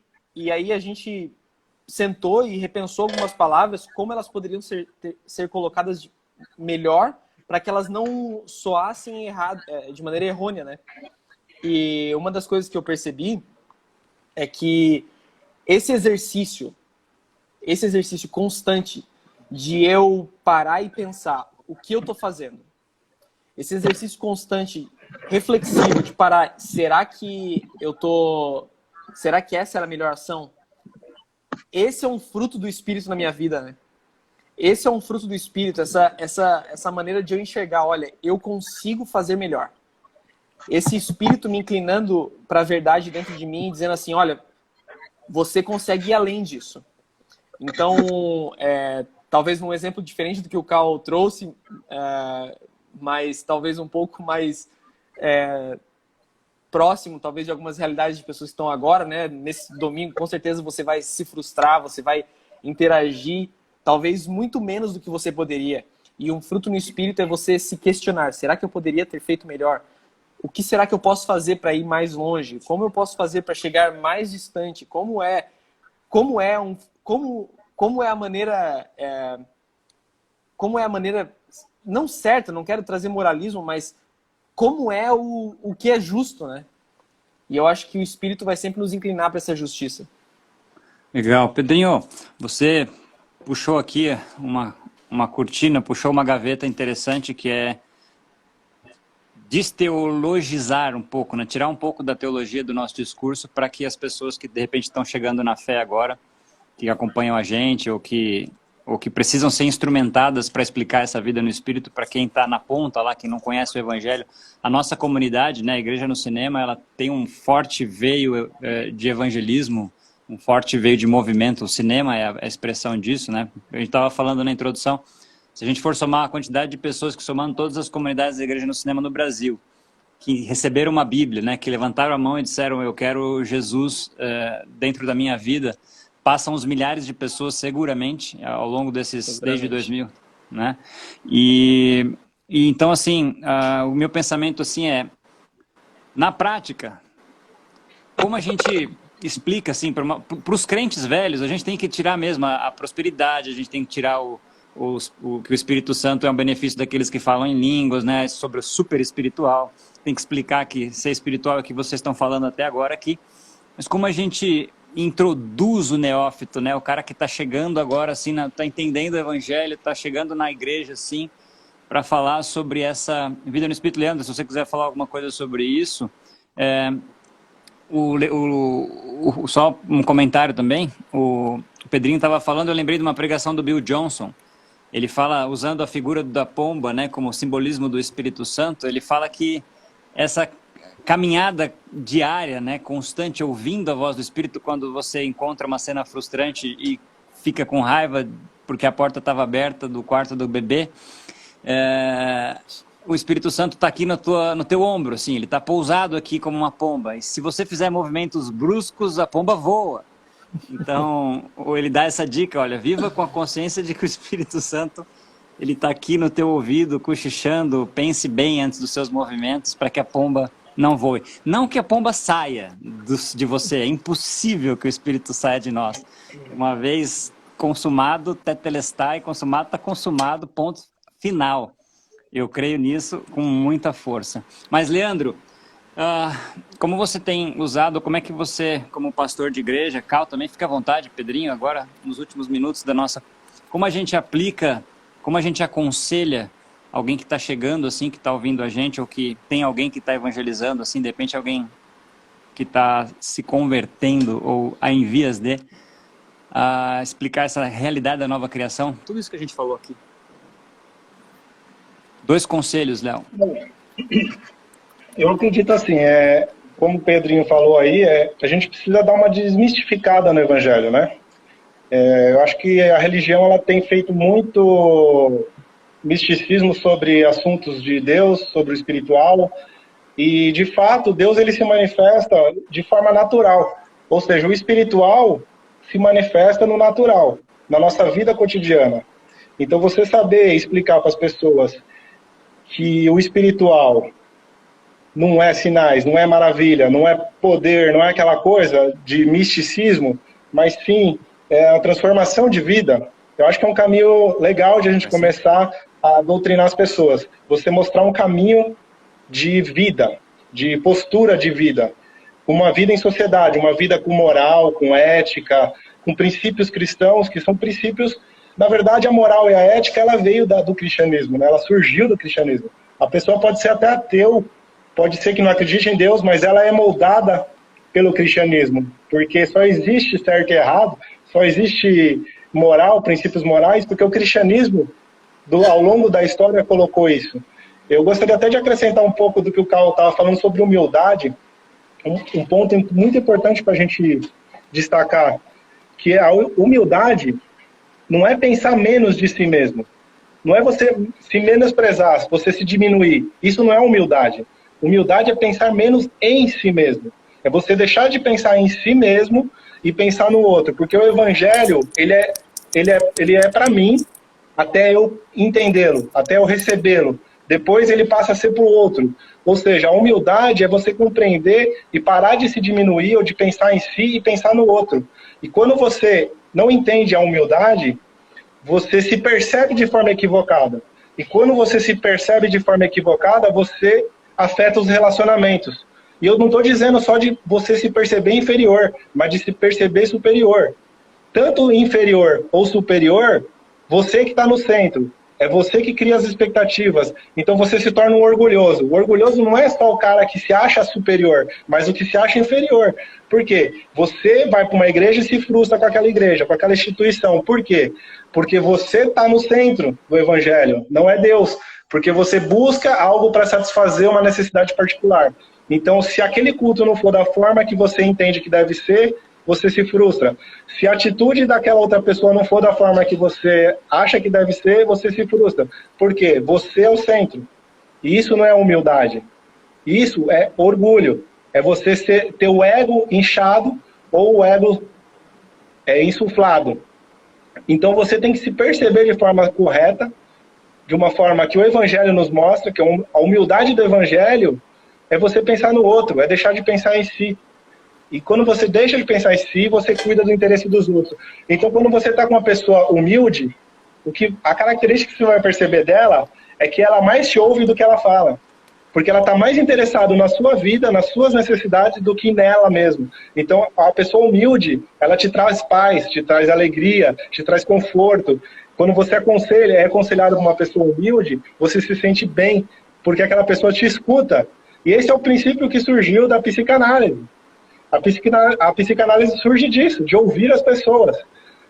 sentou e repensou algumas palavras, como elas poderiam ser colocadas melhor, para que elas não soassem de maneira errônea, né? E uma das coisas que eu percebi é que esse exercício constante de eu parar e pensar o que eu estou fazendo, esse exercício constante, reflexivo, de parar, será que essa era a melhor ação? Esse é um fruto do Espírito na minha vida, né? Esse é um fruto do Espírito, essa maneira de eu enxergar, olha, eu consigo fazer melhor. Esse Espírito me inclinando para a verdade dentro de mim, dizendo assim, olha, você consegue ir além disso. Então, talvez um exemplo diferente do que o Cal trouxe, mas talvez um pouco mais próximo, talvez, de algumas realidades de pessoas que estão agora, né? Nesse domingo, com certeza, você vai se frustrar, você vai interagir, talvez muito menos do que você poderia. E um fruto no Espírito é você se questionar, será que eu poderia ter feito melhor? O que será que eu posso fazer para ir mais longe? Como eu posso fazer para chegar mais distante? Como é a maneira não certa, não quero trazer moralismo, mas como é o que é justo, né? E eu acho que o Espírito vai sempre nos inclinar para essa justiça. Legal. Pedrinho, você puxou aqui uma cortina, puxou uma gaveta interessante que é desteologizar um pouco, né? Tirar um pouco da teologia do nosso discurso para que as pessoas que de repente estão chegando na fé agora, que acompanham a gente ou que precisam ser instrumentadas para explicar essa vida no Espírito para quem está na ponta lá, quem não conhece o Evangelho. A nossa comunidade, né, a Igreja no Cinema, ela tem um forte veio de evangelismo, um forte veio de movimento. O cinema é a expressão disso, né? A gente estava falando na introdução, se a gente for somar a quantidade de pessoas que somando todas as comunidades da Igreja no Cinema no Brasil, que receberam uma Bíblia, né, que levantaram a mão e disseram, eu quero Jesus dentro da minha vida, passam os milhares de pessoas seguramente ao longo desses, desde 2000, né? E então, assim, o meu pensamento assim na prática, como a gente explica assim para os crentes velhos, a gente tem que tirar mesmo a prosperidade, a gente tem que tirar que o Espírito Santo é um benefício daqueles que falam em línguas, né? Sobre o super espiritual, tem que explicar que ser espiritual é o que vocês estão falando até agora aqui, mas como a gente introduz o neófito, né? O cara que está chegando agora, assim, está entendendo o Evangelho, está chegando na igreja, assim, para falar sobre essa vida no Espírito. Leandro, se você quiser falar alguma coisa sobre isso, só um comentário também. O Pedrinho estava falando, eu lembrei de uma pregação do Bill Johnson. ele fala, usando a figura da pomba, né, como simbolismo do Espírito Santo, ele fala que essa caminhada diária, né, constante, ouvindo a voz do Espírito, quando você encontra uma cena frustrante e fica com raiva porque a porta estava aberta do quarto do bebê, o Espírito Santo está aqui no teu ombro, assim, ele está pousado aqui como uma pomba. E se você fizer movimentos bruscos, a pomba voa. Então, ele dá essa dica, olha, viva com a consciência de que o Espírito Santo, ele está aqui no teu ouvido, cochichando, pense bem antes dos seus movimentos para que a pomba não voe. Não que a pomba saia de você, é impossível que o Espírito saia de nós. Uma vez consumado, tetelestai, consumado, está consumado, ponto final. Eu creio nisso com muita força. Mas, Leandro, como você tem usado, como é que você, como pastor de igreja, Cal também, fica à vontade, Pedrinho, agora, nos últimos minutos da nossa... Como a gente aplica, como a gente aconselha alguém que está chegando, assim, que está ouvindo a gente, ou que tem alguém que está evangelizando, assim, de repente alguém que está se convertendo, ou em vias de explicar essa realidade da nova criação? Tudo isso que a gente falou aqui. 2 conselhos, Léo. Eu acredito assim, como o Pedrinho falou aí, a gente precisa dar uma desmistificada no Evangelho, né? Eu acho que a religião ela tem feito muito misticismo sobre assuntos de Deus, sobre o espiritual, e de fato Deus ele se manifesta de forma natural, ou seja, o espiritual se manifesta no natural, na nossa vida cotidiana. Então você saber explicar para as pessoas que o espiritual não é sinais, não é maravilha, não é poder, não é aquela coisa de misticismo, mas sim é a transformação de vida. Eu acho que é um caminho legal de a gente começar a doutrinar as pessoas. Você mostrar um caminho de vida, de postura de vida. Uma vida em sociedade, uma vida com moral, com ética, com princípios cristãos, que são princípios... Na verdade, a moral e a ética, ela veio do cristianismo, né? Ela surgiu do cristianismo. A pessoa pode ser até ateu, pode ser que não acredite em Deus, mas ela é moldada pelo cristianismo, porque só existe certo e errado, só existe moral, princípios morais, porque o cristianismo, ao longo da história, colocou isso. Eu gostaria até de acrescentar um pouco do que o Carl estava falando sobre humildade, um ponto muito importante para a gente destacar, que a humildade não é pensar menos de si mesmo. Não é você se menosprezar, você se diminuir. Isso não é humildade. Humildade é pensar menos em si mesmo. É você deixar de pensar em si mesmo e pensar no outro. Porque o evangelho, ele é para mim, até eu entendê-lo, até eu recebê-lo. Depois ele passa a ser para o outro. Ou seja, a humildade é você compreender e parar de se diminuir ou de pensar em si e pensar no outro. E quando você não entende a humildade, você se percebe de forma equivocada. E quando você se percebe de forma equivocada, você afeta os relacionamentos. E eu não estou dizendo só de você se perceber inferior, mas de se perceber superior. Tanto inferior ou superior, você que está no centro. É você que cria as expectativas. Então você se torna um orgulhoso. O orgulhoso não é só o cara que se acha superior, mas o que se acha inferior. Por quê? Você vai para uma igreja e se frustra com aquela igreja, com aquela instituição. Por quê? Porque você está no centro do evangelho, não é Deus. Porque você busca algo para satisfazer uma necessidade particular. Então, se aquele culto não for da forma que você entende que deve ser, você se frustra. Se a atitude daquela outra pessoa não for da forma que você acha que deve ser, você se frustra. Por quê? Você é o centro. E isso não é humildade. Isso é orgulho. É você ter o ego inchado ou o ego insuflado. Então você tem que se perceber de forma correta, de uma forma que o evangelho nos mostra, que a humildade do evangelho é você pensar no outro, é deixar de pensar em si. E quando você deixa de pensar em si, você cuida do interesse dos outros. Então, quando você está com uma pessoa humilde, a característica que você vai perceber dela é que ela mais te ouve do que ela fala. Porque ela está mais interessada na sua vida, nas suas necessidades, do que nela mesma. Então, a pessoa humilde, ela te traz paz, te traz alegria, te traz conforto. Quando você é aconselhado por uma pessoa humilde, você se sente bem, porque aquela pessoa te escuta. E esse é o princípio que surgiu da psicanálise. A psicanálise surge disso, de ouvir as pessoas.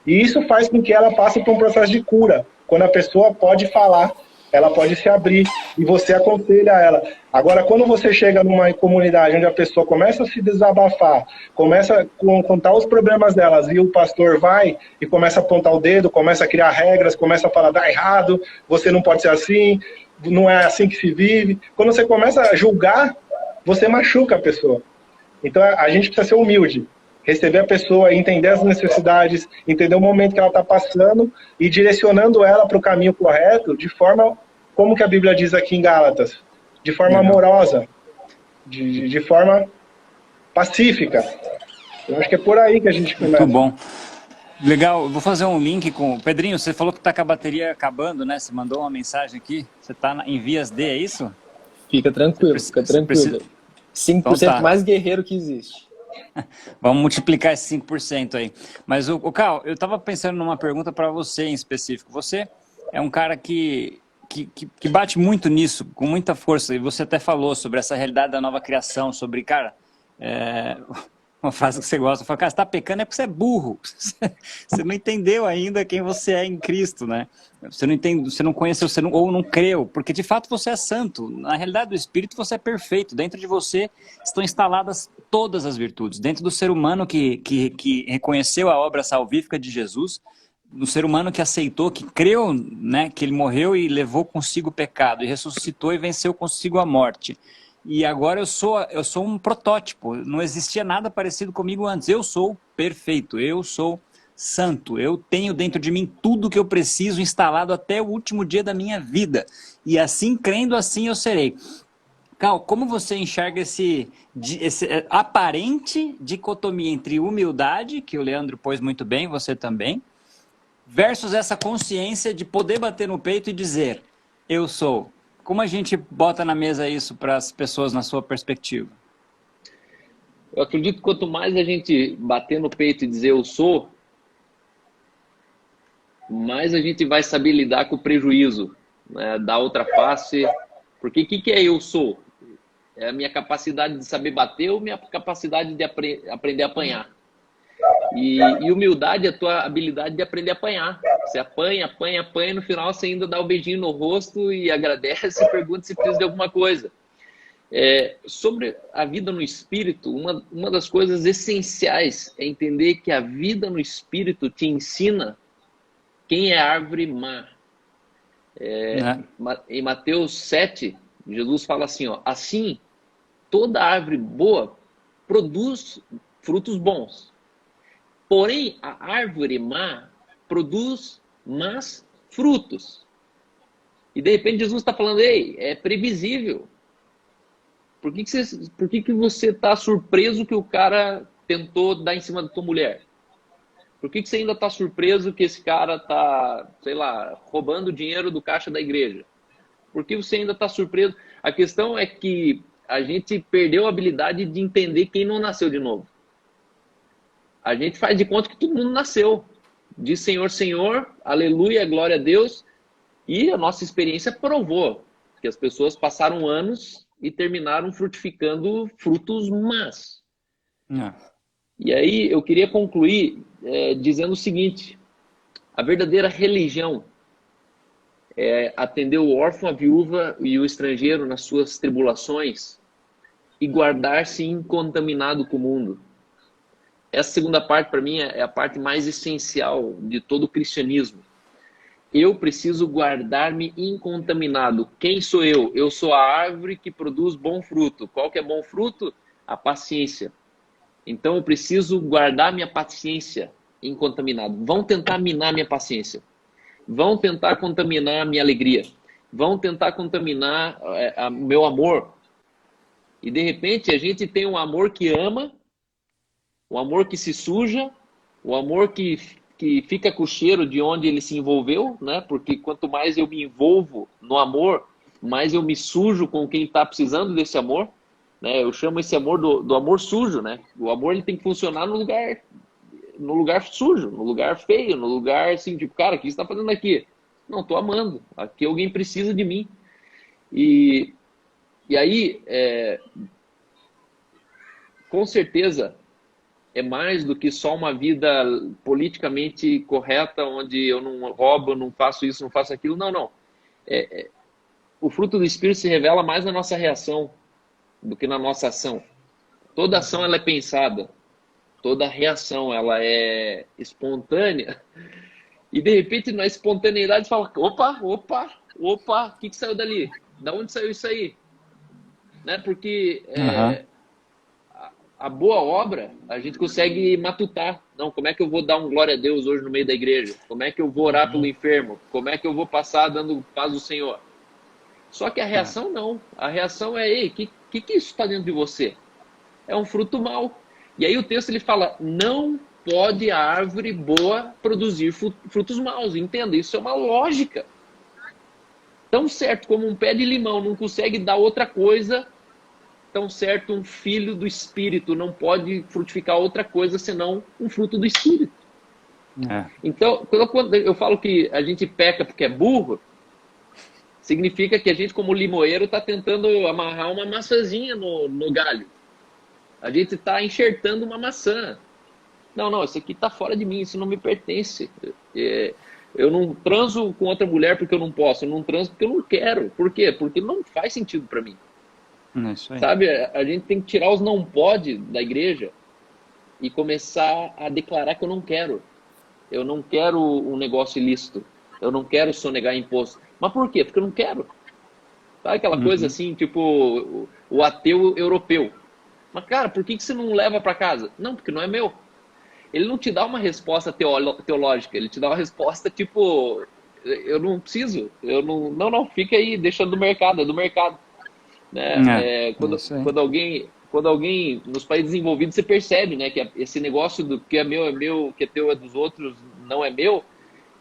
E isso faz com que ela passe por um processo de cura. quando a pessoa pode falar, ela pode se abrir e você aconselha ela. Agora, quando você chega numa comunidade onde a pessoa começa a se desabafar, começa a contar os problemas delas e o pastor vai e começa a apontar o dedo, começa a criar regras, começa a falar, dá errado, você não pode ser assim, não é assim que se vive. Quando você começa a julgar, você machuca a pessoa. Então, a gente precisa ser humilde. Receber a pessoa, entender as necessidades, entender o momento que ela está passando e direcionando ela para o caminho correto, de forma, como que a Bíblia diz aqui em Gálatas, de forma amorosa, de forma pacífica. Eu acho que é por aí que a gente começa. Muito bom. Legal, vou fazer um link com... Pedrinho, você falou que está com a bateria acabando, né? Você mandou uma mensagem aqui, você está em vias D, é isso? Fica tranquilo, fica tranquilo. 5% Então tá. mais guerreiro que existe. Vamos multiplicar esse 5% aí. Mas, o Cal, eu estava pensando numa pergunta para você em específico. Você é um cara que bate muito nisso, com muita força, e você até falou sobre essa realidade da nova criação, sobre, cara, uma frase que você gosta, fala, cara, você está pecando é porque você é burro, você não entendeu ainda quem você é em Cristo, né? Você não entende, você não conheceu, ou não creu, porque de fato você é santo. Na realidade do Espírito você é perfeito. Dentro de você estão instaladas todas as virtudes. Dentro do ser humano que reconheceu a obra salvífica de Jesus, no ser humano que aceitou, que creu, né, que ele morreu e levou consigo o pecado, e ressuscitou e venceu consigo a morte. E agora eu sou um protótipo. Não existia nada parecido comigo antes. Eu sou perfeito, eu sou santo, eu tenho dentro de mim tudo que eu preciso instalado até o último dia da minha vida, e assim, crendo assim, eu serei. Cal, como você enxerga esse aparente dicotomia entre humildade, que o Leandro pôs muito bem, você também, versus essa consciência de poder bater no peito e dizer, eu sou? Como a gente bota na mesa isso para as pessoas na sua perspectiva? Eu acredito que quanto mais a gente bater no peito e dizer eu sou, mais a gente vai saber lidar com o prejuízo, né, da outra face. Porque o que é eu sou? É a minha capacidade de saber bater ou minha capacidade de aprender a apanhar? E humildade é a tua habilidade de aprender a apanhar. Você apanha, apanha, apanha, no final você ainda dá o beijinho no rosto e agradece e pergunta se precisa de alguma coisa. Sobre a vida no Espírito, uma das coisas essenciais é entender que a vida no Espírito te ensina quem é árvore má. Em Mateus 7, Jesus fala assim, ó, assim, toda árvore boa produz frutos bons. Porém, a árvore má produz más frutos. E de repente Jesus está falando, ei, é previsível. Por que você está surpreso que o cara tentou dar em cima da tua mulher? Por que você ainda está surpreso que esse cara está, sei lá, roubando dinheiro do caixa da igreja? Por que você ainda está surpreso? A questão é que a gente perdeu a habilidade de entender quem não nasceu de novo. A gente faz de conta que todo mundo nasceu. Diz Senhor, Senhor, aleluia, glória a Deus. E a nossa experiência provou que as pessoas passaram anos e terminaram frutificando frutos más. E aí eu queria concluir dizendo o seguinte, a verdadeira religião é atender o órfão, a viúva e o estrangeiro nas suas tribulações e guardar-se incontaminado com o mundo. Essa segunda parte, para mim, é a parte mais essencial de todo o cristianismo. Eu preciso guardar-me incontaminado. Quem sou eu? Eu sou a árvore que produz bom fruto. Qual que é bom fruto? A paciência. Então, eu preciso guardar minha paciência incontaminada. Vão tentar minar minha paciência. Vão tentar contaminar a minha alegria. Vão tentar contaminar o meu amor. E, de repente, a gente tem um amor que ama, o amor que se suja, o amor que fica com o cheiro de onde ele se envolveu, né? Porque quanto mais eu me envolvo no amor, mais eu me sujo com quem está precisando desse amor. Né? Eu chamo esse amor do amor sujo, né? O amor ele tem que funcionar no lugar sujo, no lugar feio, no lugar assim, tipo, cara, o que você está fazendo aqui? Não, estou amando. Aqui alguém precisa de mim. E aí, com certeza, é mais do que só uma vida politicamente correta, onde eu não roubo, eu não faço isso, não faço aquilo. Não, não. O fruto do Espírito se revela mais na nossa reação do que na nossa ação. Toda ação ela é pensada, toda reação ela é espontânea. E de repente na espontaneidade fala, opa, o que saiu dali? Da onde saiu isso aí? Né? Porque a boa obra a gente consegue matutar. Não, como é que eu vou dar um glória a Deus hoje no meio da igreja? Como é que eu vou orar pelo enfermo? Como é que eu vou passar dando paz do Senhor? Só que a reação não. A reação é, ei, que isso está dentro de você? É um fruto mau. E aí o texto ele fala, não pode a árvore boa produzir frutos maus. Entenda, isso é uma lógica. Tão certo como um pé de limão não consegue dar outra coisa, tão certo um filho do Espírito não pode frutificar outra coisa senão um fruto do Espírito. Então, quando eu falo que a gente peca porque é burro, significa que a gente, como limoeiro, está tentando amarrar uma maçãzinha no galho. A gente está enxertando uma maçã. Não, isso aqui está fora de mim, isso não me pertence. Eu não transo com outra mulher porque eu não posso, eu não transo porque eu não quero. Por quê? Porque não faz sentido para mim. Isso aí. Sabe, a gente tem que tirar os não pode da igreja e começar a declarar que eu não quero. Eu não quero um negócio ilícito. Eu não quero sonegar imposto. Mas por quê? Porque eu não quero. Sabe aquela coisa assim, tipo o ateu europeu. Mas, cara, por que você não leva para casa? Não, porque não é meu. Ele não te dá uma resposta teológica. Ele te dá uma resposta tipo, eu não preciso. Não, fica aí, deixa do mercado, é do mercado. Né? Quando alguém nos países desenvolvidos, você percebe, né, que esse negócio do que é meu, que é teu é dos outros, não é meu.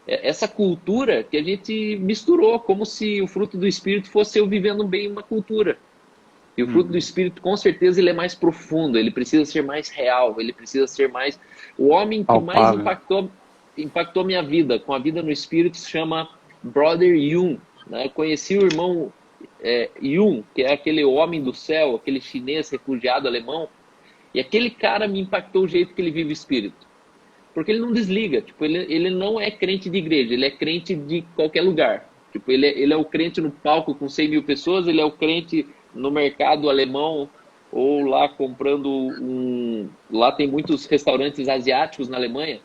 Essa cultura que a gente misturou, como se o fruto do Espírito fosse eu vivendo bem uma cultura. E o fruto do Espírito, com certeza, ele é mais profundo, ele precisa ser mais real, ele precisa ser mais... O homem que mais impactou minha vida, com a vida no Espírito, se chama Brother Jung. Né? Conheci o irmão Jung, que é aquele homem do céu, aquele chinês refugiado alemão, e aquele cara me impactou o jeito que ele vive o Espírito. Porque ele não desliga, tipo, ele não é crente de igreja, ele é crente de qualquer lugar. Tipo, ele é o crente no palco com 100 mil pessoas, ele é o crente no mercado alemão, ou lá comprando Lá tem muitos restaurantes asiáticos na Alemanha,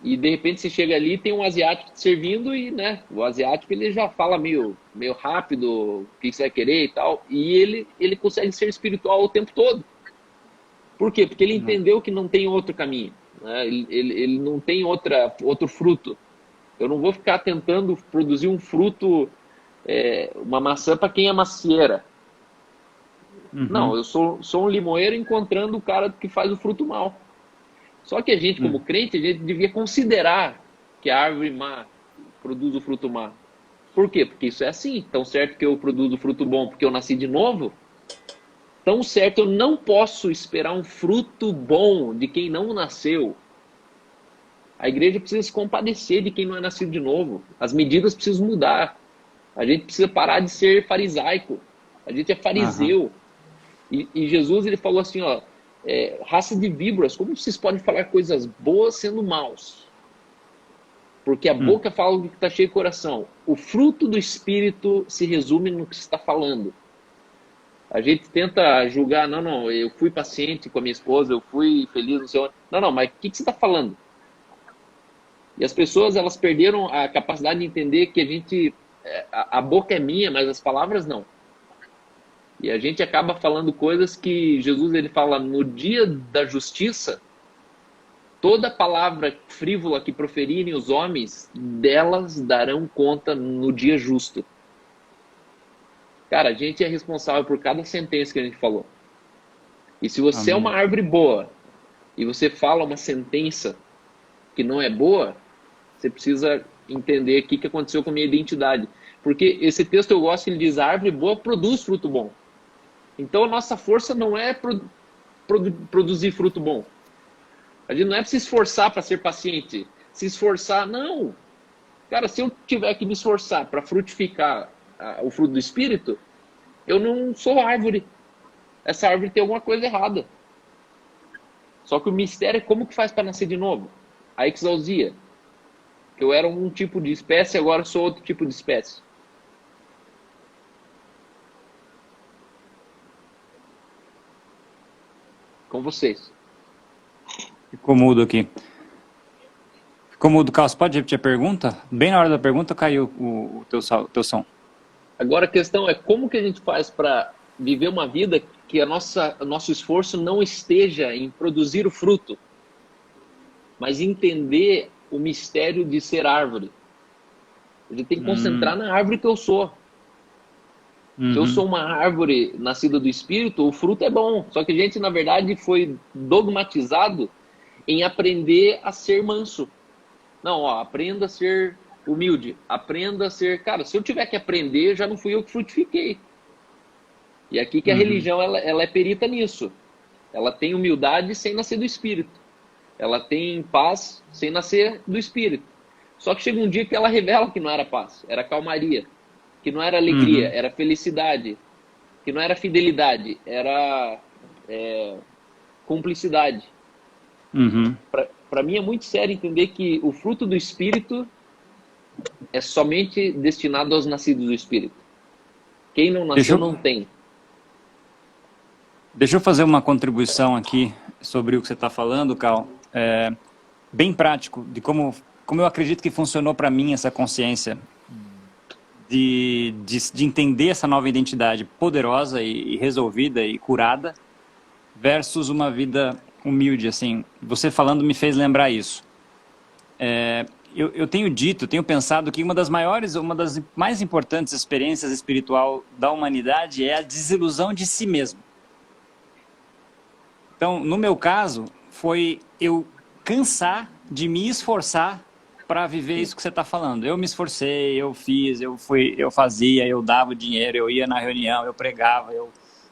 e de repente você chega ali e tem um asiático te servindo, e né, o asiático ele já fala meio rápido, o que você vai querer e tal, e ele consegue ser espiritual o tempo todo. Por quê? Porque ele entendeu que não tem outro caminho. Né? Ele não tem outro fruto. Eu não vou ficar tentando produzir um fruto, uma maçã para quem é macieira. Não, eu sou um limoeiro encontrando o cara que faz o fruto mal. Só que a gente, como crente, a gente devia considerar que a árvore má produz o fruto má. Por quê? Porque isso é assim. Tão certo que eu produzo o fruto bom porque eu nasci de novo, tão certo eu não posso esperar um fruto bom de quem não nasceu. A igreja precisa se compadecer de quem não é nascido de novo. As medidas precisam mudar. A gente precisa parar de ser farisaico. A gente é fariseu. E Jesus ele falou assim, ó, raça de víboras, como vocês podem falar coisas boas sendo maus? Porque a boca fala do que está cheio de coração. O fruto do Espírito se resume no que você está falando. A gente tenta julgar, não, eu fui paciente com a minha esposa, eu fui feliz no seu... Não, mas o que você está falando? E as pessoas, elas perderam a capacidade de entender que a gente... A boca é minha, mas as palavras não. E a gente acaba falando coisas que Jesus ele fala no dia da justiça, toda palavra frívola que proferirem os homens, delas darão conta no dia justo. Cara, a gente é responsável por cada sentença que a gente falou. E se você é uma árvore boa e você fala uma sentença que não é boa, você precisa entender o que aconteceu com a minha identidade. Porque esse texto eu gosto que ele diz, a árvore boa produz fruto bom. Então a nossa força não é produzir fruto bom. A gente não é para se esforçar para ser paciente. Se esforçar, não. Cara, se eu tiver que me esforçar para frutificar o fruto do Espírito, eu não sou árvore. Essa árvore tem alguma coisa errada. Só que o mistério é como que faz para nascer de novo. A exousia. Que eu era um tipo de espécie, agora sou outro tipo de espécie. Com vocês. Ficou mudo aqui. Ficou mudo, Carlos. Pode repetir a pergunta? Bem na hora da pergunta caiu o teu som. Agora a questão é como que a gente faz para viver uma vida que o nosso esforço não esteja em produzir o fruto, mas entender o mistério de ser árvore. A gente tem que concentrar na árvore que eu sou. Se eu sou uma árvore nascida do Espírito, o fruto é bom. Só que a gente, na verdade, foi dogmatizado em aprender a ser manso. Não, ó, aprenda a ser humilde. Aprenda a ser... Cara, se eu tiver que aprender, já não fui eu que frutifiquei. E aqui que a religião, ela é perita nisso. Ela tem humildade sem nascer do Espírito. Ela tem paz sem nascer do Espírito. Só que chega um dia que ela revela que não era paz, era calmaria. Que não era alegria, era felicidade. Que não era fidelidade, era cumplicidade. Para mim é muito sério entender que o fruto do Espírito é somente destinado aos nascidos do Espírito. Quem não nasceu não tem. Deixa eu fazer uma contribuição aqui sobre o que você está falando, Cal. Bem prático, de como eu acredito que funcionou para mim essa consciência de entender essa nova identidade poderosa e resolvida e curada versus uma vida humilde, assim. Você falando me fez lembrar isso. Eu tenho pensado que uma das mais importantes experiências espiritual da humanidade é a desilusão de si mesmo. Então, no meu caso, foi eu cansar de me esforçar para viver isso que você está falando. Eu me esforcei, eu fiz, eu fazia, eu dava o dinheiro, eu ia na reunião, eu pregava,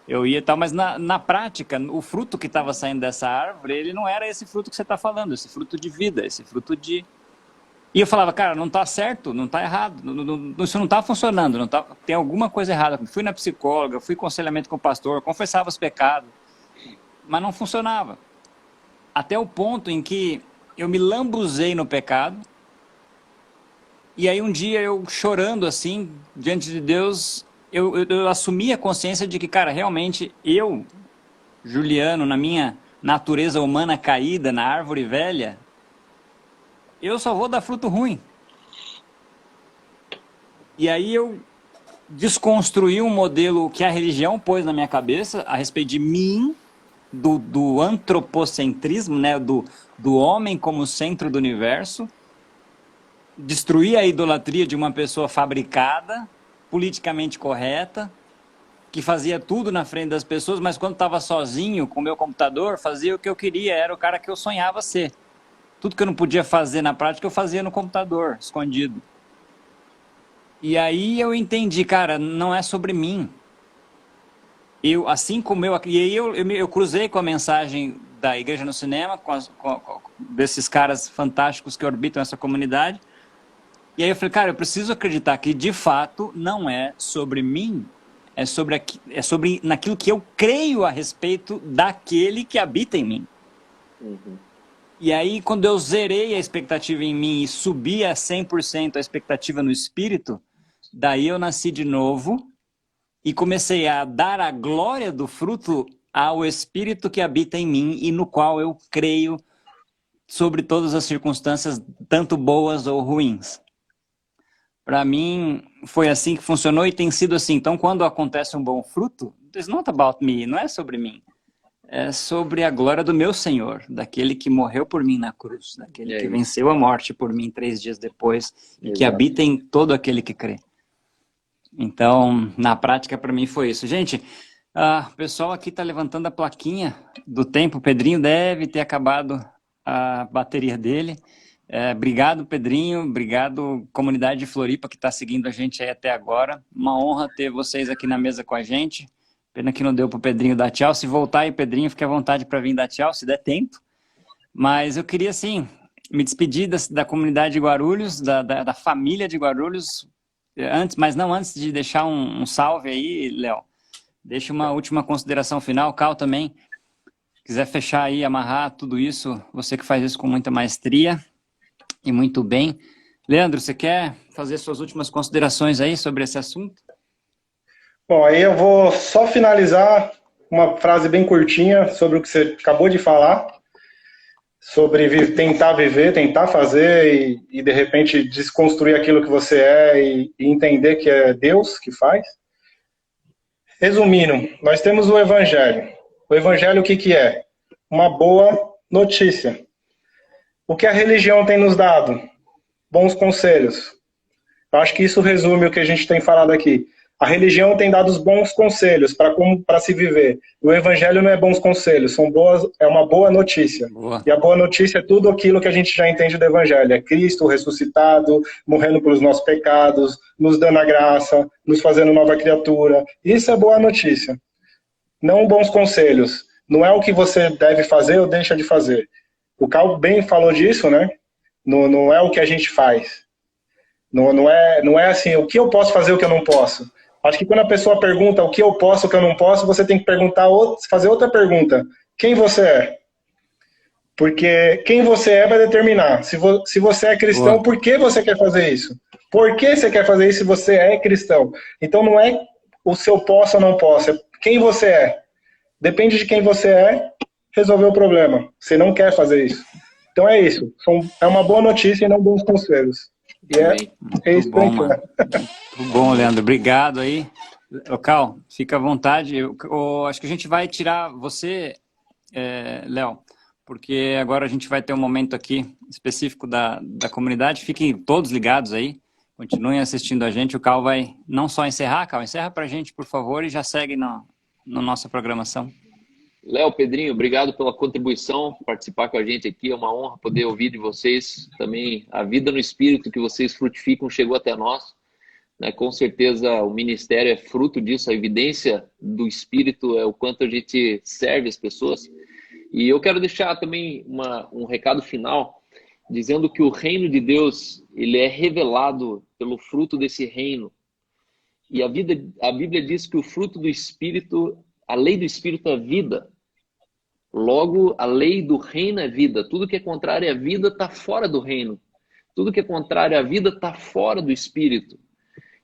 eu ia e tal, mas na prática, o fruto que estava saindo dessa árvore, ele não era esse fruto que você está falando, esse fruto de vida, esse fruto de... E eu falava, cara, não está certo, não está errado, isso não está funcionando, tem alguma coisa errada. Fui na psicóloga, fui em aconselhamento com o pastor, confessava os pecados, mas não funcionava. Até o ponto em que eu me lambuzei no pecado, e aí um dia eu chorando assim, diante de Deus, eu assumi a consciência de que, cara, realmente eu, Juliano, na minha natureza humana caída, na árvore velha, eu só vou dar fruto ruim. E aí eu desconstruí um modelo que a religião pôs na minha cabeça a respeito de mim, do antropocentrismo, né, do homem como centro do universo, destruir a idolatria de uma pessoa fabricada, politicamente correta, que fazia tudo na frente das pessoas, mas quando estava sozinho com o meu computador, fazia o que eu queria, era o cara que eu sonhava ser. Tudo que eu não podia fazer na prática, eu fazia no computador, escondido. E aí eu entendi, cara, não é sobre mim. Assim como eu cruzei com a mensagem da Igreja no Cinema, desses caras fantásticos que orbitam essa comunidade. E aí eu falei, cara, eu preciso acreditar que de fato não é sobre mim, é sobre naquilo que eu creio a respeito daquele que habita em mim. E aí quando eu zerei a expectativa em mim e subi a 100% a expectativa no Espírito, daí eu nasci de novo e comecei a dar a glória do fruto ao Espírito que habita em mim e no qual eu creio sobre todas as circunstâncias, tanto boas ou ruins. Para mim, foi assim que funcionou e tem sido assim. Então, quando acontece um bom fruto, it's not about me, não é sobre mim. É sobre a glória do meu Senhor, daquele que morreu por mim na cruz, daquele que venceu a morte por mim 3 dias depois e que habita em todo aquele que crê. Então, na prática, para mim foi isso. Gente, o pessoal aqui está levantando a plaquinha do tempo. O Pedrinho deve ter acabado a bateria dele. Obrigado, Pedrinho. Obrigado, comunidade de Floripa, que está seguindo a gente aí até agora. Uma honra ter vocês aqui na mesa com a gente. Pena que não deu para o Pedrinho dar tchau. Se voltar aí, Pedrinho, fique à vontade para vir dar tchau, se der tempo. Mas eu queria, sim, me despedir da comunidade de Guarulhos, da família de Guarulhos. Antes de deixar um salve aí, Léo, deixa uma última consideração final, Cal também. quiser fechar aí, amarrar tudo isso, você que faz isso com muita maestria e muito bem. Leandro, você quer fazer suas últimas considerações aí sobre esse assunto? Bom, aí eu vou só finalizar uma frase bem curtinha sobre o que você acabou de falar, sobre tentar viver, tentar fazer e de repente desconstruir aquilo que você é e entender que é Deus que faz. Resumindo, nós temos o Evangelho. O Evangelho o que que é? Uma boa notícia. O que a religião tem nos dado? Bons conselhos. Eu acho que isso resume o que a gente tem falado aqui. A religião tem dado os bons conselhos para se viver. O evangelho não é bons conselhos, é uma boa notícia. Boa. E a boa notícia é tudo aquilo que a gente já entende do evangelho. É Cristo ressuscitado, morrendo pelos nossos pecados, nos dando a graça, nos fazendo nova criatura. Isso é boa notícia. Não bons conselhos. Não é o que você deve fazer ou deixa de fazer. O Carl bem falou disso, né? Não é o que a gente faz. Não é assim, o que eu posso fazer, o que eu não posso. Acho que quando a pessoa pergunta o que eu posso, o que eu não posso, você tem que fazer outra pergunta. Quem você é? Porque quem você é vai determinar. Se você é cristão, por que você quer fazer isso? Por que você quer fazer isso se você é cristão? Então não é o seu posso ou não posso, é quem você é. Depende de quem você é, resolver o problema. Você não quer fazer isso. Então é isso. É uma boa notícia e não bons conselhos. E é isso bom, mano. Muito bom, Leandro. Obrigado aí. Cal, fica à vontade. Acho que a gente vai tirar você, Léo, porque agora a gente vai ter um momento aqui específico da comunidade. Fiquem todos ligados aí. Continuem assistindo a gente. O Cal vai não só encerrar, Cal, encerra pra gente, por favor, e já segue na nossa programação. Léo, Pedrinho, obrigado pela contribuição, participar com a gente aqui, é uma honra poder ouvir de vocês também. A vida no Espírito que vocês frutificam chegou até nós, né? Com certeza o ministério é fruto disso, a evidência do Espírito é o quanto a gente serve as pessoas. E eu quero deixar também um recado final, dizendo que o reino de Deus, ele é revelado pelo fruto desse reino. E a Bíblia diz que o fruto do Espírito, a lei do Espírito é vida. Logo, a lei do reino é vida. Tudo que é contrário à vida está fora do reino. Tudo que é contrário à vida está fora do Espírito.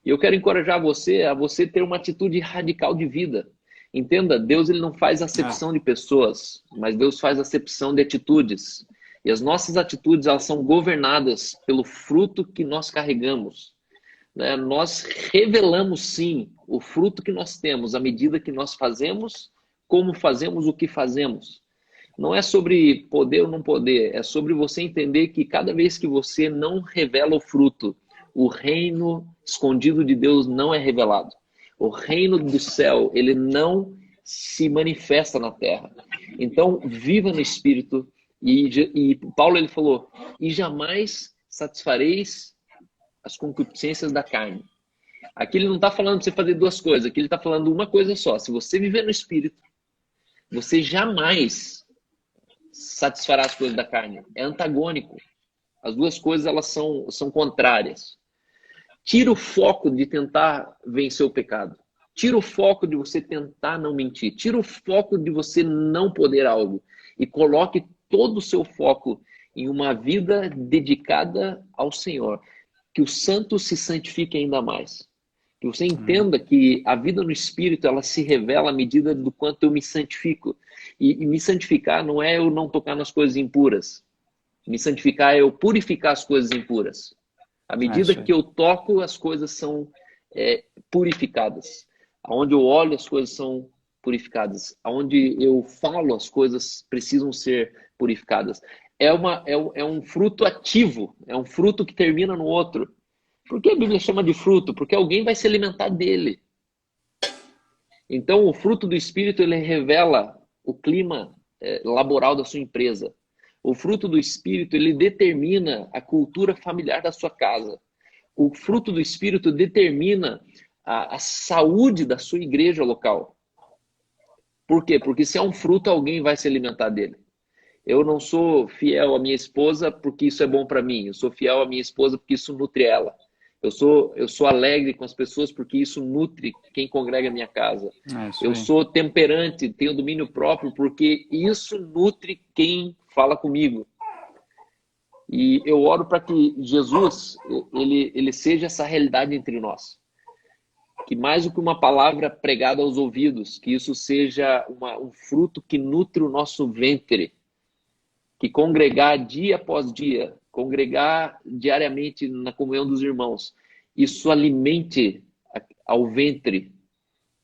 E eu quero encorajar você a você ter uma atitude radical de vida. Entenda, Deus ele não faz acepção de pessoas, mas Deus faz acepção de atitudes. E as nossas atitudes elas são governadas pelo fruto que nós carregamos. Né? Nós revelamos, sim, o fruto que nós temos à medida que nós fazemos, como fazemos o que fazemos. Não é sobre poder ou não poder, é sobre você entender que cada vez que você não revela o fruto, o reino escondido de Deus não é revelado. O reino do céu, ele não se manifesta na terra. Então, viva no Espírito. E Paulo, ele falou, e jamais satisfareis as concupiscências da carne. Aqui ele não está falando para você fazer duas coisas, aqui ele está falando uma coisa só. Se você viver no Espírito, você jamais satisfará as coisas da carne. É antagônico. As duas coisas elas são contrárias. Tira o foco de tentar vencer o pecado. Tira o foco de você tentar não mentir. Tira o foco de você não poder algo. E coloque todo o seu foco em uma vida dedicada ao Senhor. Que o santo se santifique ainda mais. Que você entenda que a vida no Espírito, ela se revela à medida do quanto eu me santifico. E me santificar não é eu não tocar nas coisas impuras. Me santificar é eu purificar as coisas impuras. À medida que eu toco, as coisas são purificadas. Aonde eu olho, as coisas são purificadas. Aonde eu falo, as coisas precisam ser purificadas. É um fruto ativo. É um fruto que termina no outro. Por que a Bíblia chama de fruto? Porque alguém vai se alimentar dele. Então, o fruto do Espírito, ele revela o clima laboral da sua empresa. O fruto do Espírito, ele determina a cultura familiar da sua casa. O fruto do Espírito determina a saúde da sua igreja local. Por quê? Porque se é um fruto, alguém vai se alimentar dele. Eu não sou fiel à minha esposa porque isso é bom para mim. Eu sou fiel à minha esposa porque isso nutre ela. Eu sou alegre com as pessoas porque isso nutre quem congrega a minha casa. Eu aí. sou temperante, tenho domínio próprio porque isso nutre quem fala comigo. E eu oro para que Jesus, ele seja essa realidade entre nós. Que mais do que uma palavra pregada aos ouvidos, que isso seja um fruto que nutre o nosso ventre. Que congregar dia após dia, congregar diariamente na comunhão dos irmãos, isso alimente ao ventre.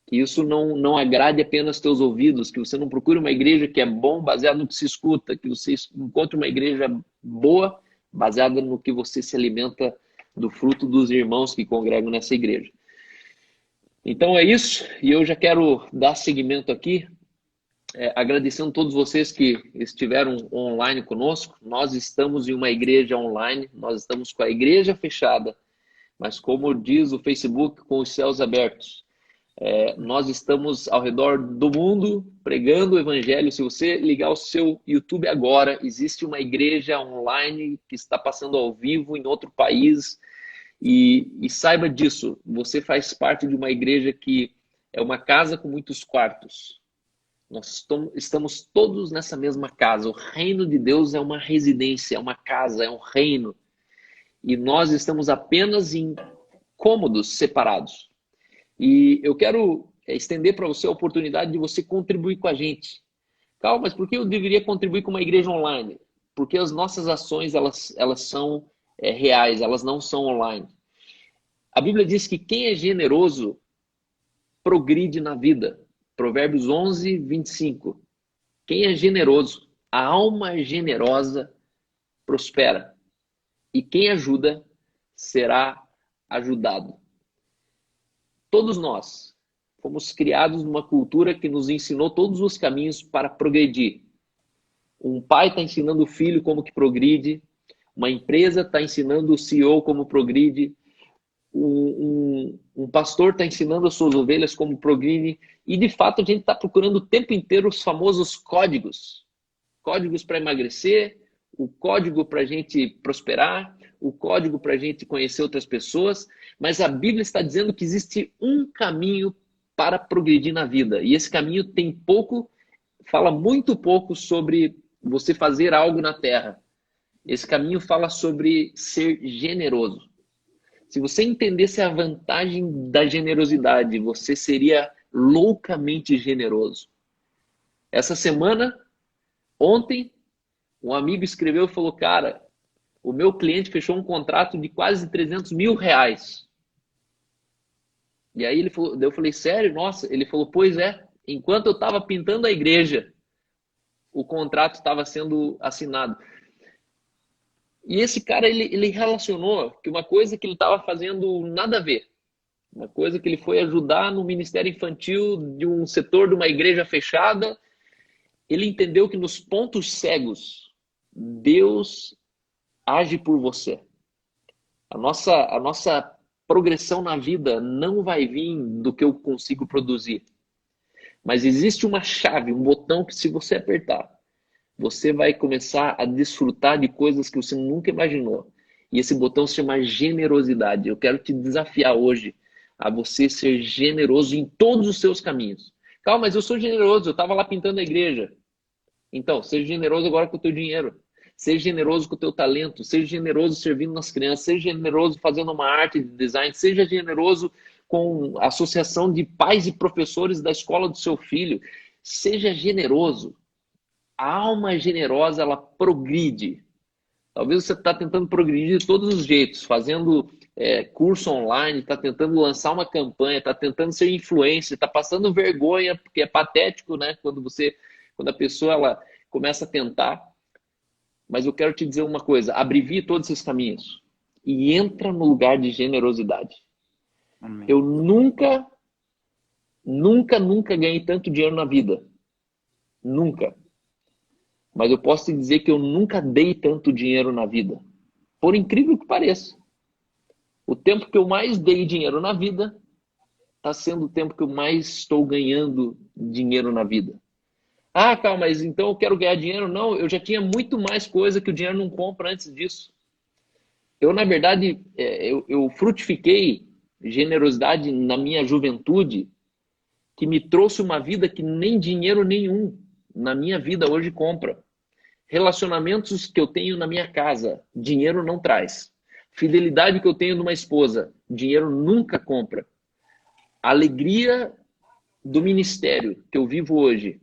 Que isso não agrade apenas teus ouvidos, que você não procure uma igreja que é bom baseado no que se escuta, que você encontre uma igreja boa baseada no que você se alimenta do fruto dos irmãos que congregam nessa igreja. Então é isso, e eu já quero dar seguimento aqui, agradecendo a todos vocês que estiveram online conosco. Nós estamos em uma igreja online, nós estamos com a igreja fechada, mas como diz o Facebook, com os céus abertos. Nós estamos ao redor do mundo pregando o evangelho. Se você ligar o seu YouTube agora, existe uma igreja online que está passando ao vivo em outro país. E saiba disso, você faz parte de uma igreja que é uma casa com muitos quartos. Nós estamos todos nessa mesma casa. O reino de Deus é uma residência, é uma casa, é um reino. E nós estamos apenas em cômodos separados. E eu quero estender para você a oportunidade de você contribuir com a gente. Calma, mas por que eu deveria contribuir com uma igreja online? Porque as nossas ações, elas são reais, elas não são online. A Bíblia diz que quem é generoso progride na vida. Provérbios 11, 25. Quem é generoso, a alma generosa prospera. E quem ajuda será ajudado. Todos nós fomos criados numa cultura que nos ensinou todos os caminhos para progredir. Um pai está ensinando o filho como que progride. Uma empresa está ensinando o CEO como progride. Um pastor está ensinando as suas ovelhas como progride. E, de fato, a gente está procurando o tempo inteiro os famosos códigos. Códigos para emagrecer, o código para a gente prosperar, o código para a gente conhecer outras pessoas. Mas a Bíblia está dizendo que existe um caminho para progredir na vida. E esse caminho fala muito pouco sobre você fazer algo na terra. Esse caminho fala sobre ser generoso. Se você entendesse a vantagem da generosidade, você seria loucamente generoso. Essa semana, ontem, um amigo escreveu e falou, cara, o meu cliente fechou um contrato de quase 300 mil reais. E aí ele falou, eu falei, sério? Nossa. Ele falou, pois é, enquanto eu estava pintando a igreja, o contrato estava sendo assinado. E esse cara, ele relacionou que uma coisa que ele estava fazendo nada a ver, uma coisa que ele foi ajudar no ministério infantil de um setor de uma igreja fechada, ele entendeu que nos pontos cegos, Deus age por você. A nossa progressão na vida não vai vir do que eu consigo produzir. Mas existe uma chave, um botão que se você apertar, você vai começar a desfrutar de coisas que você nunca imaginou. E esse botão se chama generosidade. Eu quero te desafiar hoje a você ser generoso em todos os seus caminhos. Calma, mas eu sou generoso, eu estava lá pintando a igreja. Então, seja generoso agora com o teu dinheiro. Seja generoso com o teu talento. Seja generoso servindo nas crianças. Seja generoso fazendo uma arte de design. Seja generoso com a associação de pais e professores da escola do seu filho. Seja generoso. A alma generosa, ela progride. Talvez você está tentando progredir de todos os jeitos, fazendo curso online, está tentando lançar uma campanha, está tentando ser influencer, está passando vergonha, porque é patético, né? Quando a pessoa ela começa a tentar. Mas eu quero te dizer uma coisa, abrevie todos esses caminhos e entra no lugar de generosidade. Amém. Eu nunca ganhei tanto dinheiro na vida. Nunca. Mas eu posso te dizer que eu nunca dei tanto dinheiro na vida. Por incrível que pareça. O tempo que eu mais dei dinheiro na vida está sendo o tempo que eu mais estou ganhando dinheiro na vida. Ah, calma, mas então eu quero ganhar dinheiro? Não, eu já tinha muito mais coisa que o dinheiro não compra antes disso. Eu, na verdade, eu frutifiquei generosidade na minha juventude, que me trouxe uma vida que nem dinheiro nenhum na minha vida hoje compra. Relacionamentos que eu tenho na minha casa, dinheiro não traz. Fidelidade que eu tenho numa esposa, dinheiro nunca compra. A alegria do ministério que eu vivo hoje,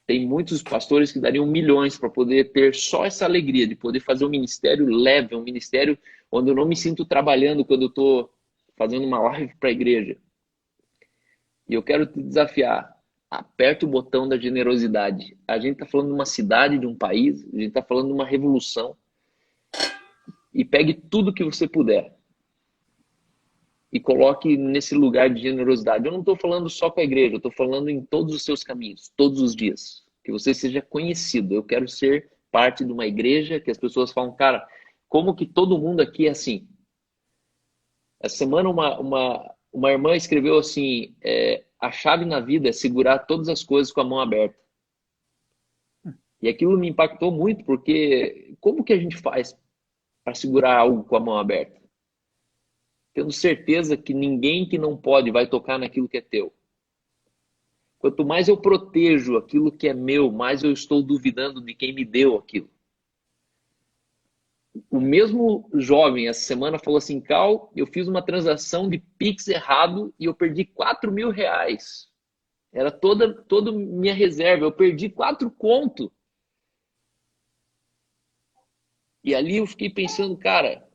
tem muitos pastores que dariam milhões para poder ter só essa alegria de poder fazer um ministério leve, um ministério onde eu não me sinto trabalhando quando eu estou fazendo uma live para a igreja. E eu quero te desafiar, aperte o botão da generosidade. A gente está falando de uma cidade, de um país, a gente está falando de uma revolução. E pegue tudo que você puder e coloque nesse lugar de generosidade. Eu não estou falando só com a igreja, eu estou falando em todos os seus caminhos, todos os dias. Que você seja conhecido. Eu quero ser parte de uma igreja que as pessoas falam, cara, como que todo mundo aqui é assim? Essa semana uma irmã escreveu assim, a chave na vida é segurar todas as coisas com a mão aberta. E aquilo me impactou muito, porque como que a gente faz para segurar algo com a mão aberta? Tendo certeza que ninguém que não pode vai tocar naquilo que é teu. Quanto mais eu protejo aquilo que é meu, mais eu estou duvidando de quem me deu aquilo. O mesmo jovem essa semana falou assim, Cal, eu fiz uma transação de Pix errado e eu perdi R$4.000. Era toda minha reserva, eu perdi 4 conto. E ali eu fiquei pensando, cara,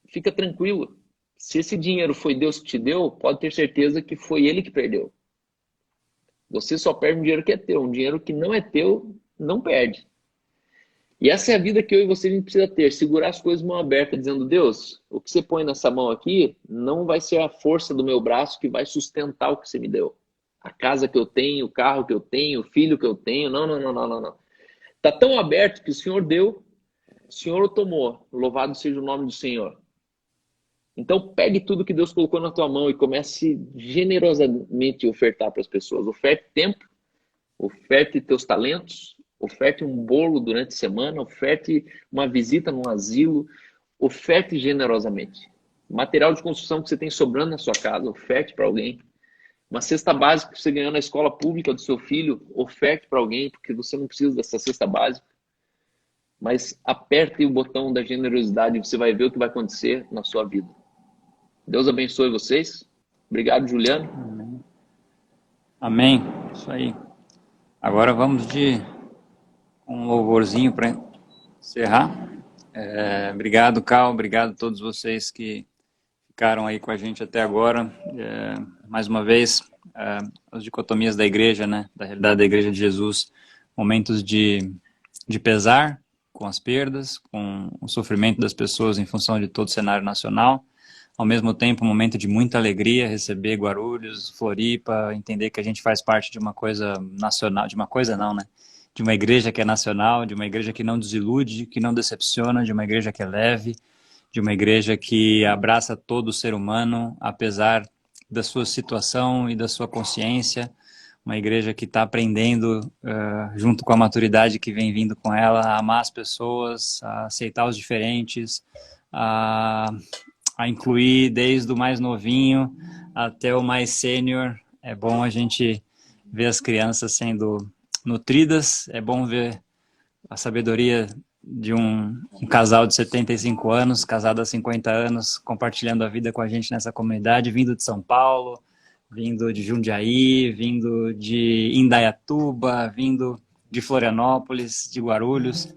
fica tranquilo. Se esse dinheiro foi Deus que te deu, pode ter certeza que foi Ele que perdeu. Você só perde um dinheiro que é teu. Um dinheiro que não é teu, não perde. E essa é a vida que eu e você a gente precisa ter. Segurar as coisas mão aberta, dizendo, Deus, o que você põe nessa mão aqui não vai ser a força do meu braço que vai sustentar o que você me deu. A casa que eu tenho, o carro que eu tenho, o filho que eu tenho. Não. Está tão aberto que o Senhor deu, o Senhor o tomou. Louvado seja o nome do Senhor. Então, pegue tudo que Deus colocou na tua mão e comece generosamente a ofertar para as pessoas. Oferte tempo, oferte teus talentos, oferte um bolo durante a semana, oferte uma visita num asilo, oferte generosamente. Material de construção que você tem sobrando na sua casa, oferte para alguém. Uma cesta básica que você ganhou na escola pública do seu filho, oferte para alguém, porque você não precisa dessa cesta básica. Mas aperte o botão da generosidade e você vai ver o que vai acontecer na sua vida. Deus abençoe vocês. Obrigado, Juliano. Amém. Isso aí. Agora vamos de um louvorzinho para encerrar. Obrigado, Cal. Obrigado a todos vocês que ficaram aí com a gente até agora. Mais uma vez, as dicotomias da igreja, né? Da realidade da Igreja de Jesus. Momentos de pesar com as perdas, com o sofrimento das pessoas em função de todo o cenário nacional. Ao mesmo tempo, um momento de muita alegria, receber Guarulhos, Floripa, entender que a gente faz parte de uma coisa nacional, de uma coisa não, né? De uma igreja que é nacional, de uma igreja que não desilude, que não decepciona, de uma igreja que é leve, de uma igreja que abraça todo o ser humano, apesar da sua situação e da sua consciência, uma igreja que está aprendendo, junto com a maturidade que vem vindo com ela, a amar as pessoas, a aceitar os diferentes, a incluir desde o mais novinho até o mais sênior. É bom a gente ver as crianças sendo nutridas, é bom ver a sabedoria de um casal de 75 anos, casado há 50 anos, compartilhando a vida com a gente nessa comunidade, vindo de São Paulo, vindo de Jundiaí, vindo de Indaiatuba, vindo de Florianópolis, de Guarulhos.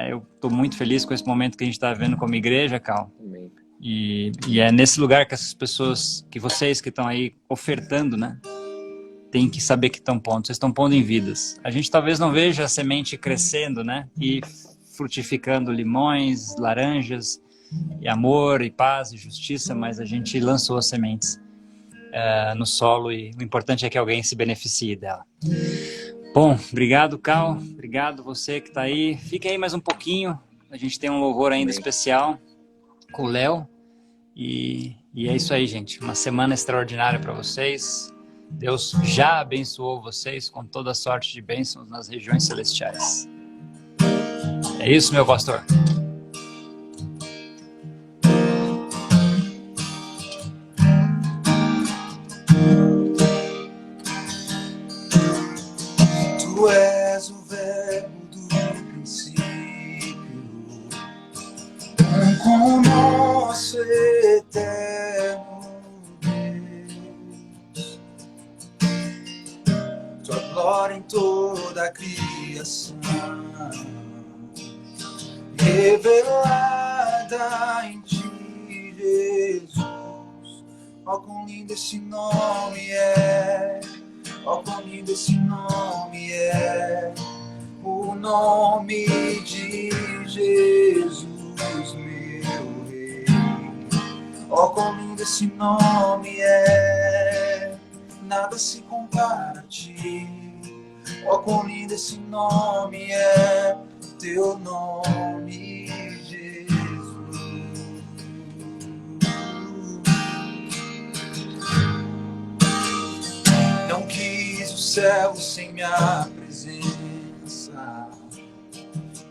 Eu estou muito feliz com esse momento que a gente está vivendo como igreja, Cal. E é nesse lugar que essas pessoas, que vocês que estão aí ofertando, né, tem que saber que estão pondo. Vocês estão pondo em vidas. A gente talvez não veja a semente crescendo, né, e frutificando limões, laranjas, e amor, e paz, e justiça, mas a gente lançou as sementes no solo e o importante é que alguém se beneficie dela. Bom, obrigado, Cal. Obrigado você que está aí. Fique aí mais um pouquinho. A gente tem um louvor ainda especial com o Léo. E é isso aí, gente. Uma semana extraordinária para vocês. Deus já abençoou vocês com toda sorte de bênçãos nas regiões celestiais. É É isso, meu pastor. Tu és o verbo do princípio, um com nosso eterno Deus. Tua glória em toda a criação, revelada em ti, Jesus. Ó, quão lindo esse nome é! Ó, quão lindo esse nome é, o nome de Jesus, meu Rei. Ó, quão lindo esse nome é, nada se compara a ti. Ó, quão lindo esse nome é, teu nome, Jesus. Não quis o céu sem minha presença,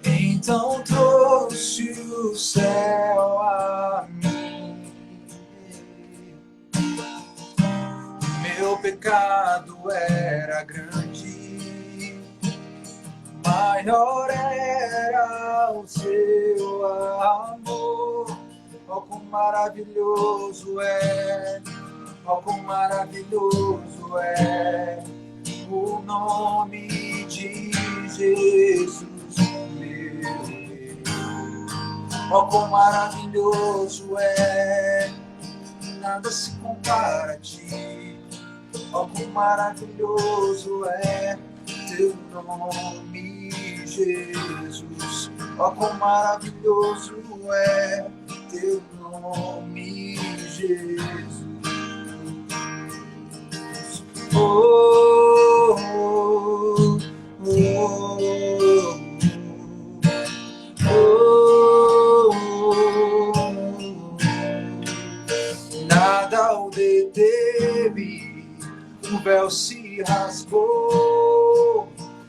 então trouxe o céu a mim. Meu pecado era grande, maior era o seu amor. Oh, quão maravilhoso é! Oh, quão maravilhoso é o nome de Jesus, meu Deus. Oh, quão maravilhoso é, nada se compara a ti. Oh, quão maravilhoso é teu nome, Jesus. Oh, quão maravilhoso é teu nome, Jesus. Oh, oh, oh, oh, oh. Nada o deteve, o véu se rasgou,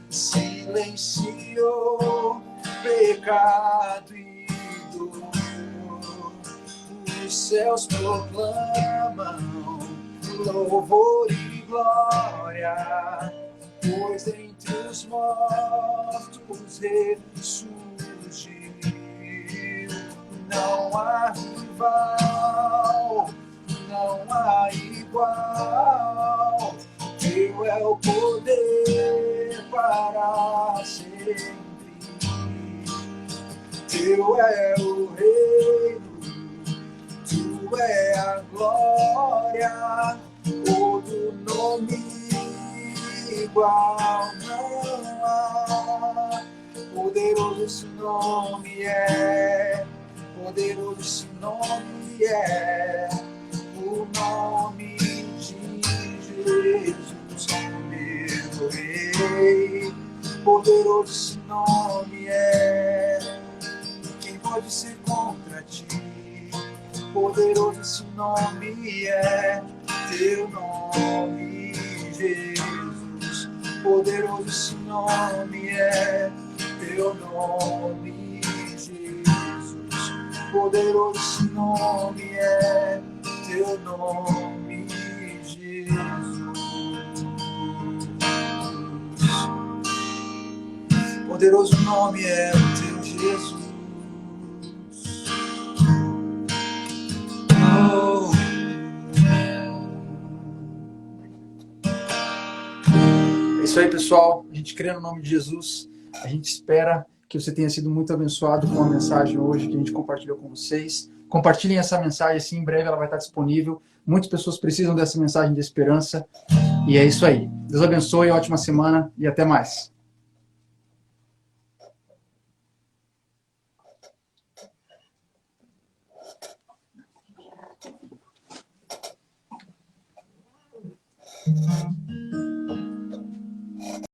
silenciou pecado e dor. Os céus proclamam louvor e glória, pois entre os mortos ressurgiu. Não há rival, não há igual, teu é o poder para sempre, teu é o reino, tu é a glória, outro nome igual não há. Poderoso esse nome é, poderoso esse nome é, o nome de Jesus, meu Rei. Poderoso esse nome é, quem pode ser contra ti? Poderoso esse nome é, teu nome, Jesus. Poderoso esse nome é, teu nome, Jesus. Poderoso esse nome é, teu nome, Jesus. Poderoso nome é o teu Jesus. É isso aí, pessoal. A gente crê no nome de Jesus. A gente espera que você tenha sido muito abençoado com a mensagem hoje que a gente compartilhou com vocês. Compartilhem essa mensagem, assim, em breve ela vai estar disponível. Muitas pessoas precisam dessa mensagem de esperança. E é isso aí. Deus abençoe, ótima semana e até mais.